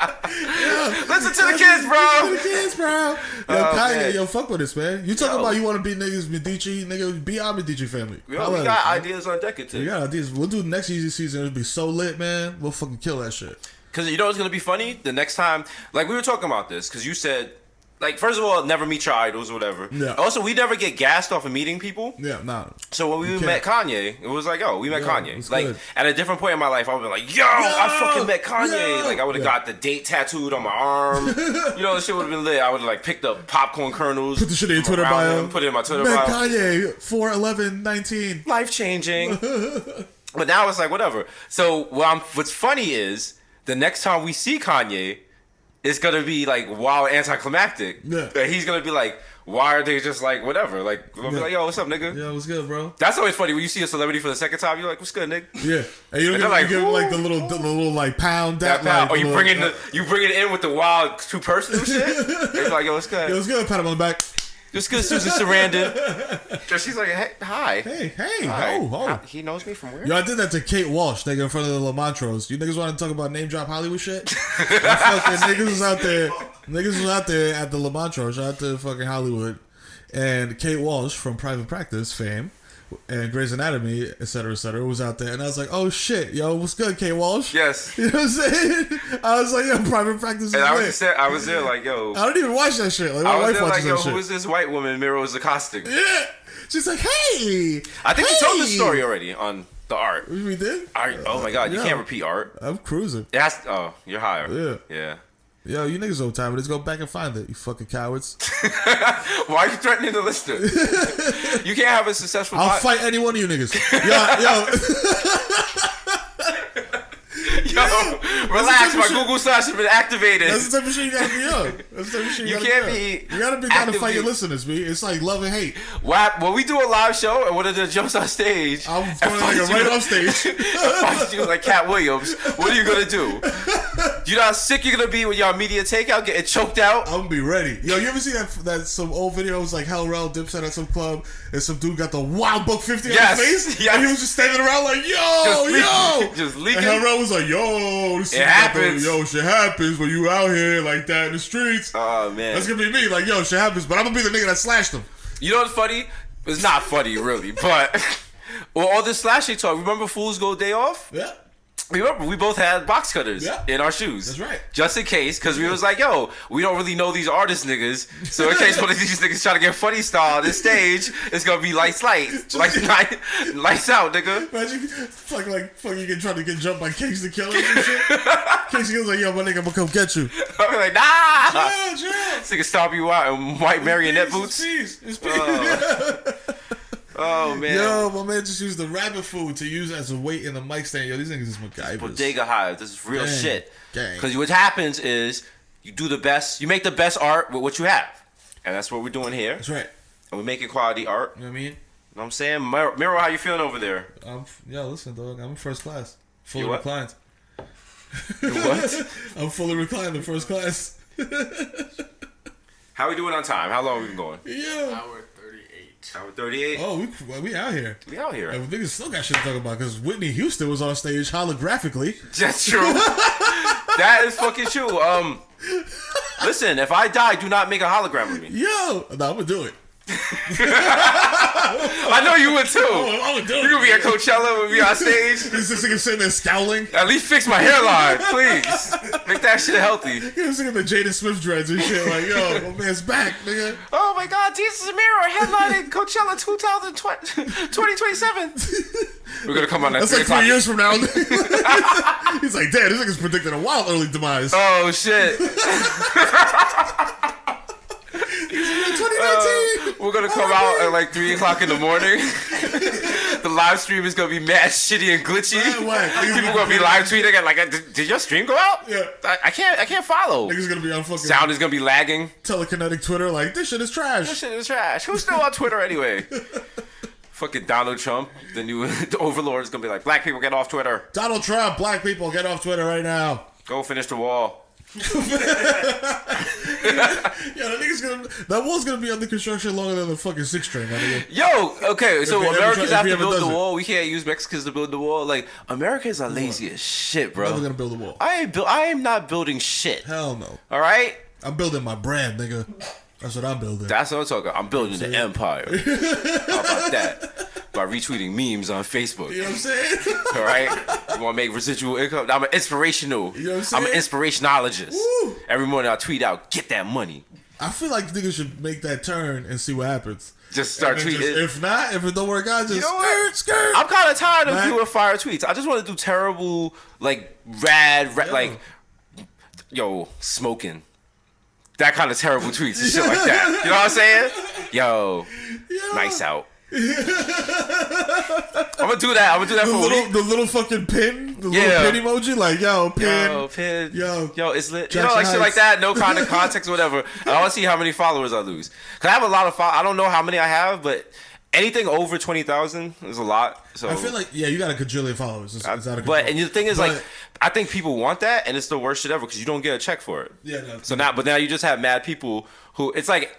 Listen to the kids, bro. Listen to the kids, bro. Yo, Kanye, yo, fuck with this, man. You talking about you want to be niggas Medici, nigga, be our Medici family. Yo, we got ideas on deck, too. We got ideas. We'll do the next Easy season. It'll be so lit, man. We'll fucking kill that shit. Because you know what's going to be funny? The next time, like we were talking about this, because you said, like, first of all, never meet your idols or whatever. Yeah. Also, we never get gassed off of meeting people. Yeah, nah. So when we met Kanye, it was like, oh, we met Kanye. Like, good. at a different point in my life, I would be like, yo, I fucking met Kanye. Yo. Like, I would have got the date tattooed on my arm. You know, the shit would have been lit. I would have, like, picked up popcorn kernels. Put the shit in your from Twitter around bio. him, put it in my Twitter Met bio. Kanye, 4/11/19. Life-changing. But now it's like, whatever. So what's funny is, the next time we see Kanye, it's gonna be like wild anticlimactic. Yeah. He's gonna be like, why are they just like whatever? Like, we'll be like, yo, what's up, nigga? Yeah, what's good, bro? That's always funny when you see a celebrity for the second time. You're like, what's good, nigga? Yeah, and you don't And they're give like, like the little like pound That that or like, you bring it in with the wild two personal shit. They're like, yo, what's good? Yo, what's good? Pat him on the back. What's good, Susan Sarandon? And she's like, hey, hi. Hey, Hi. ho. He knows me from where? Yo, I did that to Kate Walsh, nigga, in front of the Lamantros. You niggas want to talk about name drop Hollywood shit? Fucking niggas was out there. Niggas was out there at the Lamantros. Shout out to fucking Hollywood. And Kate Walsh from Private Practice fame and Grey's Anatomy, et cetera, was out there. And I was like, oh shit, yo, what's good, Kate Walsh? Yes. You know what I'm saying? I was like, yo, Private Practice is And lit. I was there like, yo. I don't even watch that shit. Like, my I was wife there like, watches yo, that shit. who is this white woman Mero is accosting? Yeah. She's like, hey. I think we told the story already on the art. We did? Oh my god, you Yeah. can't repeat art. I'm cruising. It has. Oh, you're higher. Yeah. Yeah. Yo, you niggas old time. Let's go back and find it, you fucking cowards. Why are you threatening the listener? You can't have a successful. I'll fight any one of you niggas. Yo, relax. My Google search has been activated. that's the type of shit you gotta be on. That's the type of shit You gotta can't on. be You gotta be down to fight actively- your listeners, B. It's like love and hate. When we do a live show and one of them jumps on stage, I'm and going like fights right you- off stage. and fights you like Cat Williams, what are you gonna do? You know how sick you're gonna be when your media takeout getting choked out? I'm gonna be ready. Yo, you ever see that some old videos like Hell Rel Dipset at some club and some dude got the wild buck 50 on Yes, his face? yes. And he was just standing around like, yo. Just leaking. And Hell Rel was like, yo, this It happens. Yo, shit happens when you out here like that in the streets. Oh man, That's gonna be me. Like, yo, shit happens, but I'm gonna be the nigga that slashed him. you know what's funny? It's not funny really, but well, all this slashing talk. Remember Fool's Gold Day Off? Yeah. Remember, we both had box cutters in our shoes. That's right. Just in case, because we was like, yo, we don't really know these artist niggas. So in case one of these niggas try to get funny style on this stage, it's going to be lights out, nigga. Imagine fucking you trying to get jumped by Kings the Killer and shit. Kings the Killer's like, yo, my nigga, I'm gonna come get you. I'm like, nah. Chill. This nigga stomp you out in white marionette boots. It's peace. Oh, man. Yo, my man just used the rabbit food to use as a weight in the mic stand. Yo, these niggas is MacGyvers. Bodega Hive. This is real shit. Gang. Because what happens is you do the best, you make the best art with what you have. And that's what we're doing here. That's right. And we're making quality art. You know what I mean? You know what I'm saying? Mero, how you feeling over there? Yo, listen, dog. I'm in first class. Fully You what? reclined. What? I'm fully reclined in first class. How we doing on time? How long we been going? Yo. Hour 38. Hour 38. Oh, we out here. We out here. And niggas still got shit to talk about because Whitney Houston was on stage holographically. That's true. That is fucking true. Listen, if I die, do not make a hologram of me. Yo. No, I'm gonna do it. I know you would too. I'm gonna do it. You gonna be at Coachella when we on stage? This nigga sitting there scowling. At least fix my hairline, please. Make that shit healthy. He was singing the Jaden Smith dreads and shit. Like, yo, my man's back, nigga. Oh my God, Jesus and Mero headlining Coachella 2027. We're gonna come on that. That's like 3 years from now. He's like, damn, this nigga's predicting a wild early demise. Oh shit. 2019. We're gonna come out at like 3 o'clock in the morning. The live stream is gonna be mad shitty and glitchy. Right. People gonna be live tweeting and like, did your stream go out? Yeah. I can't follow. Niggas gonna be on fucking sound is gonna be lagging. Telekinetic Twitter like this shit is trash. This shit is trash. Who's still on Twitter anyway? Fucking Donald Trump, the new overlord, is gonna be like, black people get off Twitter. Donald Trump, black people get off Twitter right now. Go finish the wall. That wall's gonna be under construction longer than the fucking 6 train. Yo, okay, so Americans have to build the it. wall. We can't use Mexicans to build the wall. Like, Americans are lazy as shit, bro. Never gonna build a wall. I am not building shit. Hell no. All right. I'm building my brand, nigga. That's what I'm building. That's what I'm talking. I'm building the empire. How about that? By retweeting memes on Facebook. You know what I'm saying? All right. You want to make residual income? I'm an inspirational. You know what I'm saying? I'm an inspirationologist. Woo. Every morning I tweet out, get that money. I feel like niggas should make that turn and see what happens. Just start tweeting. If it don't work out, just You know what? skirt. I'm kind of tired of doing fire tweets. I just want to do terrible, like, rad, like, smoking. That kind of terrible tweets and shit like that. You know what I'm saying? Yo, nice out. I'm gonna do that. For a week. The little fucking pin, little pin emoji, like pin, yo, it's lit. Jackson Like Heights. shit like that. No kind of context, or whatever. I want to see how many followers I lose. Cause I have a lot of I don't know how many I have, but anything over 20,000 is a lot. So I feel like you got a gajillion followers. It's out of control. But and the thing is, like, I think people want that, and it's the worst shit ever because you don't get a check for it. Yeah. No, So now you just have mad people who it's like.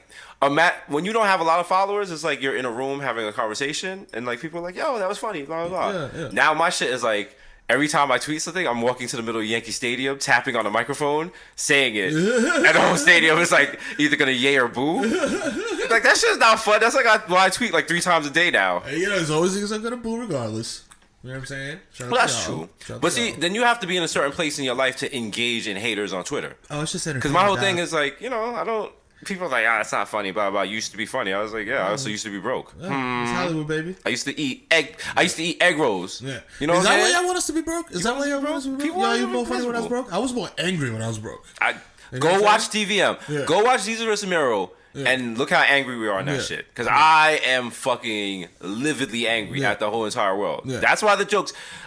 When you don't have a lot of followers, it's like you're in a room having a conversation, and like people are like, "Yo, that was funny." Blah blah blah. Yeah. Now my shit is like every time I tweet something, I'm walking to the middle of Yankee Stadium, tapping on a microphone, saying it, and the whole stadium is like either gonna yay or boo. Like that shit's not fun. That's like I tweet like 3 times a day now. Hey, there's always niggas I'm gonna boo regardless. You know what I'm saying? Well, that's true. But see, then you have to be in a certain place in your life to engage in haters on Twitter. Oh, it's just entertaining. Because my whole thing is like, I don't. People are like, it's not funny, blah, blah, used to be funny. I was like, I also used to be broke. It's Hollywood, baby. I used to eat egg rolls. Yeah. You know is what that I'm why saying? y'all want us to be broke? Is that why y'all want us to be broke? People Y'all are even more funny when I was miserable. broke? I was more angry when I was broke. Go watch DVM. Yeah. Go watch Desus vs. Mero. Yeah. And look how angry we are on that shit. Because I am fucking lividly angry at the whole entire world. Yeah. That's why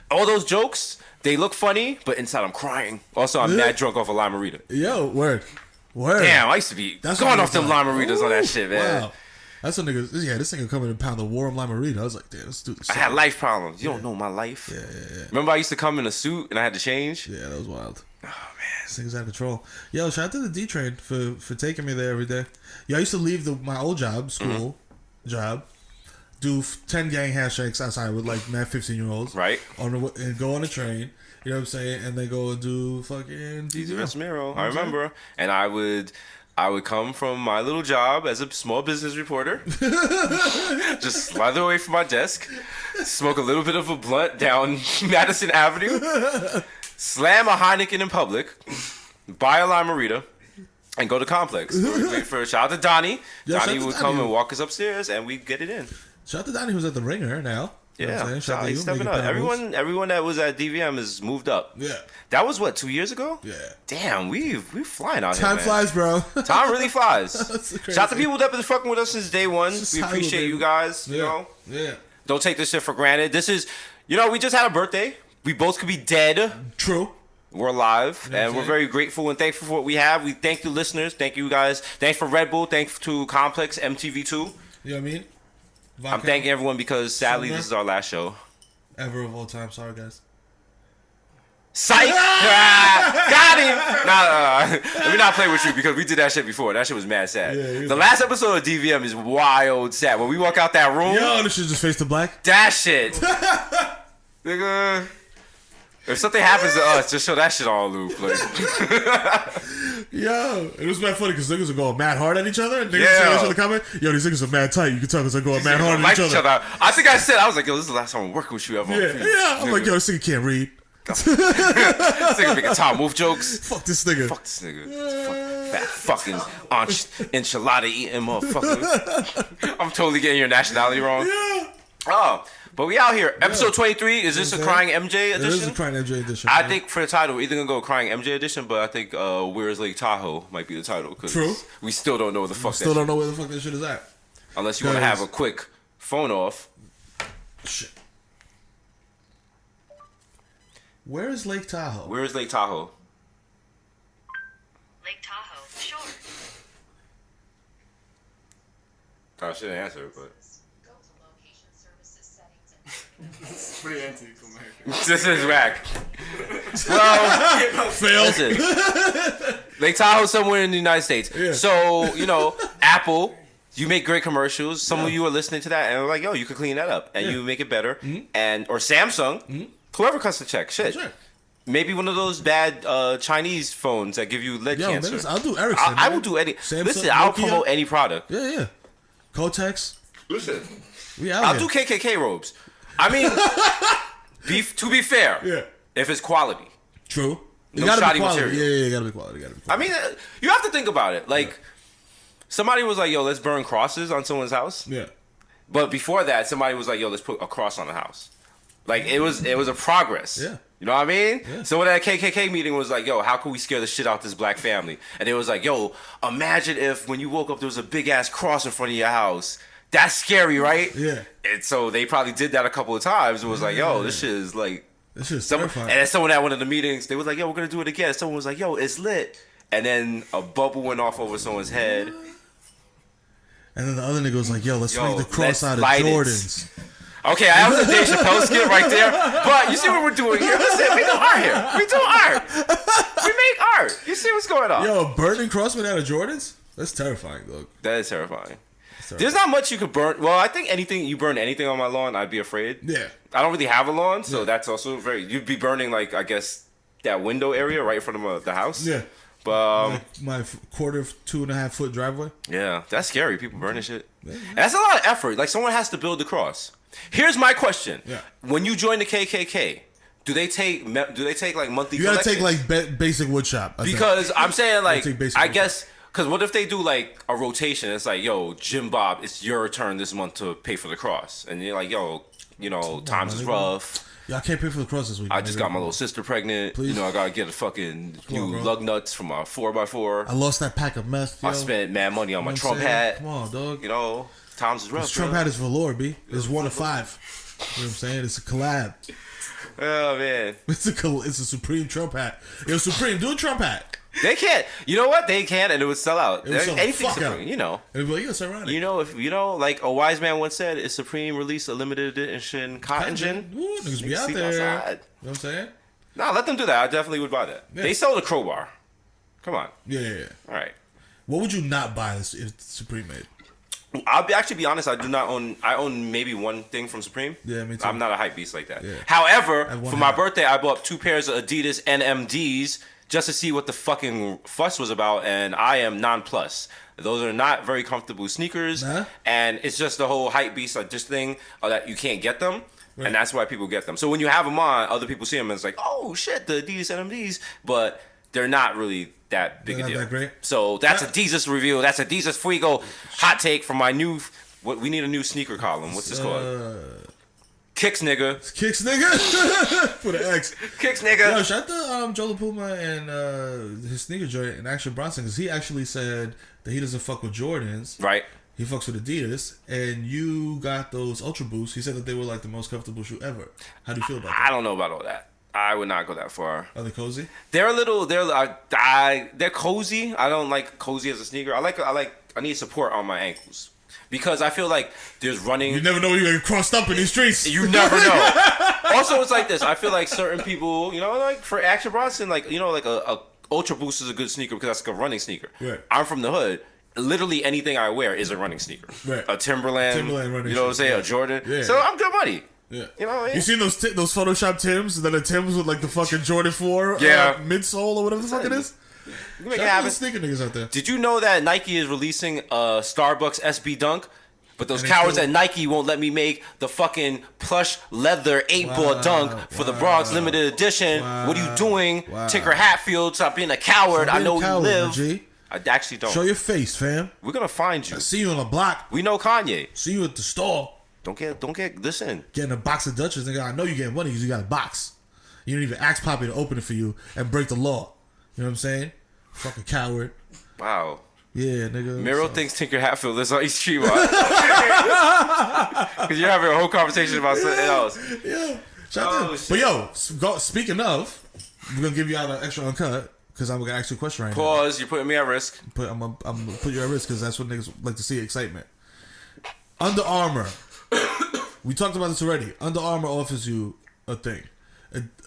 all those jokes, they look funny, but inside I'm crying. Also, I'm mad drunk off a Limerita. Yo, word. Damn, I used to be going off them Limeritas on that shit, man. Wow. That's what niggas. Yeah, this nigga coming and pound the warm Limerita. I was like, damn, let's do this. I had life problems. You don't know my life. Yeah. Remember I used to come in a suit and I had to change? Yeah, that was wild. Oh, man. This thing's out of control. Yo, shout out to the D train for taking me there every day. Yo, I used to leave my old job, school job, do 10 gang handshakes outside with like mad 15-year-olds. Right. And go on the train. You know what I'm saying? And then go and do fucking Desus vs. Mero. I remember. And I would come from my little job as a small business reporter, just slither away from my desk, smoke a little bit of a blunt down Madison Avenue, slam a Heineken in public, buy a Limerita, and go to Complex. We'd wait for shout out to Donnie. Yo, Donnie shout would out to come Donnie. and walk us upstairs, and we'd get it in. Shout out to Donnie who's at the Ringer now. You know what I'm saying? Shout out to he's you, stepping making up. pound moves. Everyone that was at DVM has moved up. Yeah. That was what, 2 years ago? Yeah. Damn, we flying out Time here, man. flies, bro. Time really flies. That's crazy. Shout out to people that been fucking with us since day one. It's We just appreciate Hollywood, you guys. baby. You know, Yeah. don't take this shit for granted. This is, we just had a birthday. We both could be dead. True. We're alive, You know what and I'm we're saying? very grateful and thankful for what we have. We thank you, listeners. Thank you, guys. Thanks for Red Bull. Thanks to Complex, MTV2. You know what I mean? I'm thanking everyone because sadly Shmurda. this is our last show. Ever of all time. Sorry, guys. Psych! Got him! Nah. Let me not play with you because we did that shit before. That shit was mad sad. Yeah, The last episode of DVM is wild sad. When we walk out that room, Yo, this shit just face to black. that shit. Nigga. If something happens to us, just show that shit on loop. Like. Yo, it was mad funny because niggas are going mad hard at each other. And niggas Yeah. say each other comment. Yo, these niggas are mad tight. You can tell because they're going mad hard at each other. I think I said, I was like, yo, this is the last time I'm working with you ever. Yeah. I'm like, yo, this nigga can't read. This nigga making Tom Wolf jokes. Fuck this nigga. Fuck this nigga. Fat fucking enchilada eating motherfucker. I'm totally getting your nationality wrong. Yeah. Oh, but we out here. Episode 23. Is this a Crying MJ edition? It is a Crying MJ edition. I man. think for the title, we're either gonna go Crying MJ edition, but I think Where's Lake Tahoe might be the title. Cause True. We still don't know what the fuck Still don't know where the fuck that shit is at. Unless you want to have a quick phone off. Shit. Where is Lake Tahoe? Where is Lake Tahoe? Lake Tahoe, sure. I should answer, but Go to location services settings and Pretty anti-American. this is whack. Well, Failed. listen. Lake Tahoe somewhere in the United States. Yeah. So, Apple, you make great commercials. Some of you are listening to that and are like, yo, you could clean that up and you make it better. And or Samsung, whoever cuts the check, shit. Sure. Maybe one of those bad Chinese phones that give you lead cancer. Niggas, I'll do Ericsson. I will do any. Samsung, Listen, I'll Nokia. promote any product. Yeah. Kotex. Listen, We out I'll here. do KKK robes. I mean, to be fair, Yeah. if it's quality. True. It No gotta shoddy be quality. material. Yeah, gotta be quality. I mean, you have to think about it. Like, somebody was like, yo, let's burn crosses on someone's house. Yeah. But before that, somebody was like, yo, let's put a cross on the house. Like, it was a progress. Yeah. You know what I mean? Yeah. So when that KKK meeting was like, yo, how can we scare the shit out this black family? And it was like, yo, imagine if when you woke up there was a big ass cross in front of your house. That's scary, right? Yeah. And so they probably did that a couple of times. It was like, yo, this shit is like... This is And terrifying. then someone at one of the meetings, they was like, yo, we're going to do it again. Someone was like, yo, it's lit. And then a bubble went off over someone's head. And then the other nigga was like, yo, let's Yo, make the cross let's out of light it. Jordans. Okay, that was a Dave Chappelle skit right there. But you see what we're doing here? Listen, we do art here. We do art. We make art. You see what's going on? Yo, burning cross made out of Jordans? That's terrifying, look. That is terrifying. There's not much you could burn. Well, I think you burn anything on my lawn, I'd be afraid. Yeah. I don't really have a lawn, so that's also you'd be burning, like, I guess, that window area right in front of the house. Yeah. But, My 2.5 foot driveway. yeah, that's scary. People burning shit. And that's a lot of effort. Like, someone has to build the cross. Here's my question. Yeah. When you join the KKK, do they take like monthly You gotta collection? take like basic wood shop. I think. Because I'm saying, like, take basic I wood guess, because what if they do, like, a rotation? It's like, yo, Jim Bob, it's your turn this month to pay for the cross. And you're like, yo, times is nigga. rough. Y'all can't pay for the cross this week. I just got my little sister pregnant. Please. I gotta get a fucking Come on, new bro. lug nuts from my 4x4. I lost that pack of meth. Yo. I spent mad money on my You know Trump what I'm saying? hat. Come on, dog. Times is rough. This Trump bro. hat is velour, B. It's 1 of 5. You know what I'm saying? It's a collab. Oh man, It's a Supreme Trump hat. Yo, Supreme, do a Trump hat. they can't. You know what? They can, and it would sell out. It would sell the Anything fuck Supreme, out. you know. And it'd be like, yo, it's ironic. If like a wise man once said, "Is Supreme release a limited edition cotton gin?" Ooh, niggas be Niggas out sleep there. outside. You know what I'm saying? Nah, let them do that. I definitely would buy that. Yeah. They sell the crowbar. Come on. Yeah. All right. What would you not buy if Supreme made? Actually be honest. I do not own. I own maybe one thing from Supreme. Yeah, me too. I'm not a hype beast like that. Yeah. However, have one for my hat. birthday, I bought 2 pairs of Adidas NMDs just to see what the fucking fuss was about, and I am nonplussed. Those are not very comfortable sneakers, Nah. and it's just the whole hype beast like this thing that you can't get them. Right. And that's why people get them. So when you have them on, other people see them and it's like, oh shit, the Adidas NMDs, but they're not really that big They're a not deal. that great? So that's a Desus review. That's a Desus Fuego hot take from my new. What we need a new sneaker column. What's this called? Kicks nigga. Kicks nigga with an X. Kicks nigga. Yo, shout out to Joe Puma and his sneaker joint and Action Bronson because he actually said that he doesn't fuck with Jordans. Right. He fucks with Adidas, and you got those Ultra Boosts. He said that they were like the most comfortable shoe ever. How do you feel about I that? don't know about all that. I would not go that far. Are they cozy? They're a little. They're cozy. I don't like cozy as a sneaker. I need support on my ankles because I feel like there's running. You never know when you're gonna get crossed up in these streets. You never know. Also, it's like this. I feel like certain people, like for Action Bronson, like a Ultra Boost is a good sneaker because that's like a running sneaker. Right. I'm from the hood. Literally anything I wear is a running sneaker. Right. A Timberland running you know what I'm shoe, saying? yeah. A Jordan. Yeah. So I'm good money. Yeah. You know what I mean? You seen those Photoshop Tims that are Tims with like the fucking Jordan 4 Yeah. midsole or whatever the fuck it is? You make it Shout out to happen. the sneaker niggas out there. Did you know that Nike is releasing a Starbucks SB Dunk? But those And they cowards still- at Nike won't let me make the fucking plush leather 8-ball dunk for the Bronx limited edition. What are you doing? Wow. Tinker Hatfield, stop being a coward. Stop I being know a where coward, you live. G. I actually don't. Show your face, fam. We're gonna find you. I see you on the block. We know Kanye. See you at the store. Don't get listen. Getting a box of Dutchess, nigga. I know you getting money because you got a box. You don't even ask Poppy to open it for you and break the law. You know what I'm saying? Fucking coward. Wow. Yeah, nigga. Mero thinks Tinker Hatfield lives on East Tremont. Because you're having a whole conversation about something else. Yeah. Shout out to him. But yo, speaking of, we're gonna give you out an extra uncut because I'm gonna ask you a question right now. Pause. You're putting me at risk. I'm gonna put you at risk because that's what niggas like to see, excitement. Under Armour. We talked about this already. Under Armour offers you a thing.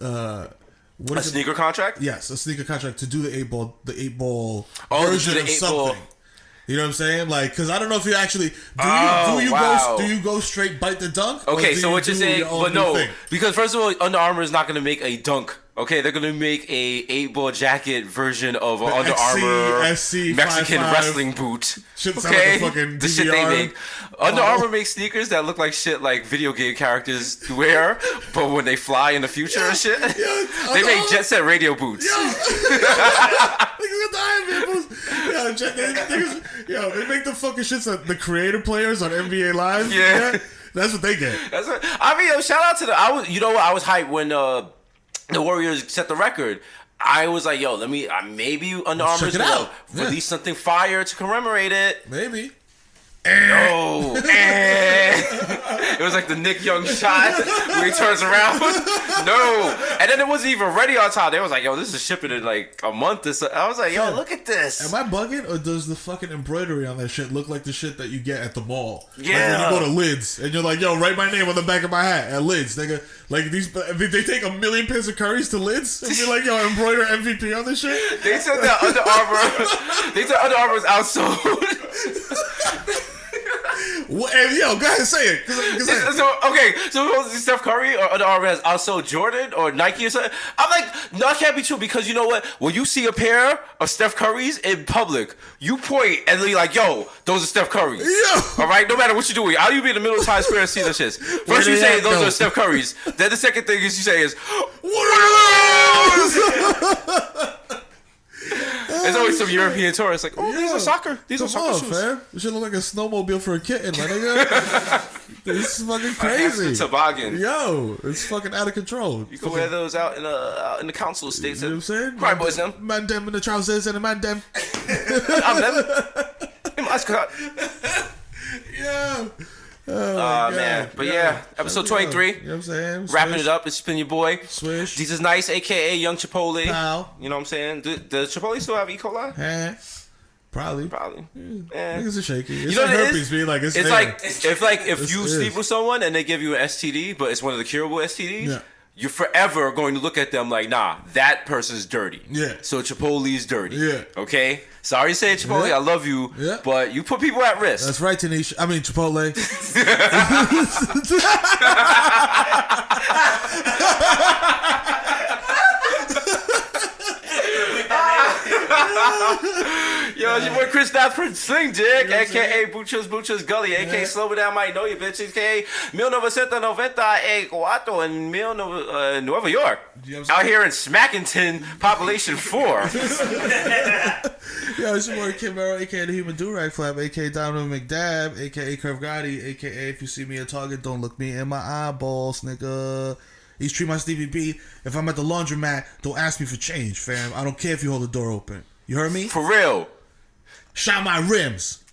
A sneaker contract? Yes, a sneaker contract to do the 8-ball version of something. You know what I'm saying? Like, because I don't know if you actually do you go straight bite the dunk? Okay, so what you're saying, but no, because first of all, Under Armour is not going to make a dunk. Okay, they're gonna make a 8-ball jacket version of an Under Armour Mexican wrestling boot. Okay, the shit they make. Under Armour makes sneakers that look like shit like video game characters wear, but when they fly in the future and shit, they make Jet Set Radio boots. They make the fucking shits that the creator players on NBA Live. Yeah, that's what they get. Shout out to the. I was hyped when the Warriors set the record. I was like, yo, let me maybe Under Armour's gonna release something fire to commemorate it. Maybe. No. It was like the Nick Young shot where he turns around. No. And then it wasn't even ready on time. They was like, yo, this is shipping in like a month or so. I was like, yo, look at this. Am I bugging, or does the fucking embroidery on that shit look like the shit that you get at the mall? Yeah. Like when you go to Lids and you're like, yo, write my name on the back of my hat at Lids, nigga. Like they take a million pins of curries to Lids and be like, yo, embroider MVP on this shit. They said that Under Armour was outsold. Well, and, yo, go ahead and say it. So Steph Curry or Under Armour has also Jordan or Nike or something. I'm like, no, that can't be true, because you know what? When you see a pair of Steph Currys in public, you point and be like, yo, those are Steph Currys. Yeah. All right? No matter what you're doing. How you be in the middle of Times Square and see those shits? First you say those are Steph Currys. Then the second thing is you say is, what are those? There's always some European tourists like, these are soccer. These are soccer shoes. Fam. It should look like a snowmobile for a kitten, my nigga. This is fucking crazy. Toboggan. Yo, it's fucking out of control. You can wear those out in the council estates. You know what I'm saying? Crime boys, them. Man, them in the trousers and the man, them. I'm them. I'm Oscar. Yeah. Oh, man. But yeah, episode 23. You know what I'm saying? Wrapping it up. It's been your boy. Swish. Jesus Nice, a.k.a. Young Chipotle. Pal. You know what I'm saying? Does Chipotle still have E. coli? Probably. Niggas are shaky. It's you know like herpes, be like, it's if you sleep with someone and they give you an STD, but it's one of the curable STDs, you're forever going to look at them like, nah, that person's dirty. Yeah. So Chipotle's dirty. Yeah. Okay? Sorry to say it, Chipotle. I love you. Yeah. But you put people at risk. That's right, Tanisha. I mean, Chipotle. Yo, it's your boy Chris Nathford Sling Jig, a.k.a. Buchos Gully, a.k.a. Slow It Down Might Know You Bitch, a.k.a. 1994 in Nueva York. Out here in Smackington, population 4. Yo, it's your boy Kid Mero, a.k.a. The Human Durag Flap, a.k.a. Donovan McDab, a.k.a. Curve Gotti, a.k.a. If you see me at Target, don't look me in my eyeballs, nigga. East Tree, my Stevie B. If I'm at the laundromat, don't ask me for change, fam. I don't care if you hold the door open. You heard me? For real. Shine my rims.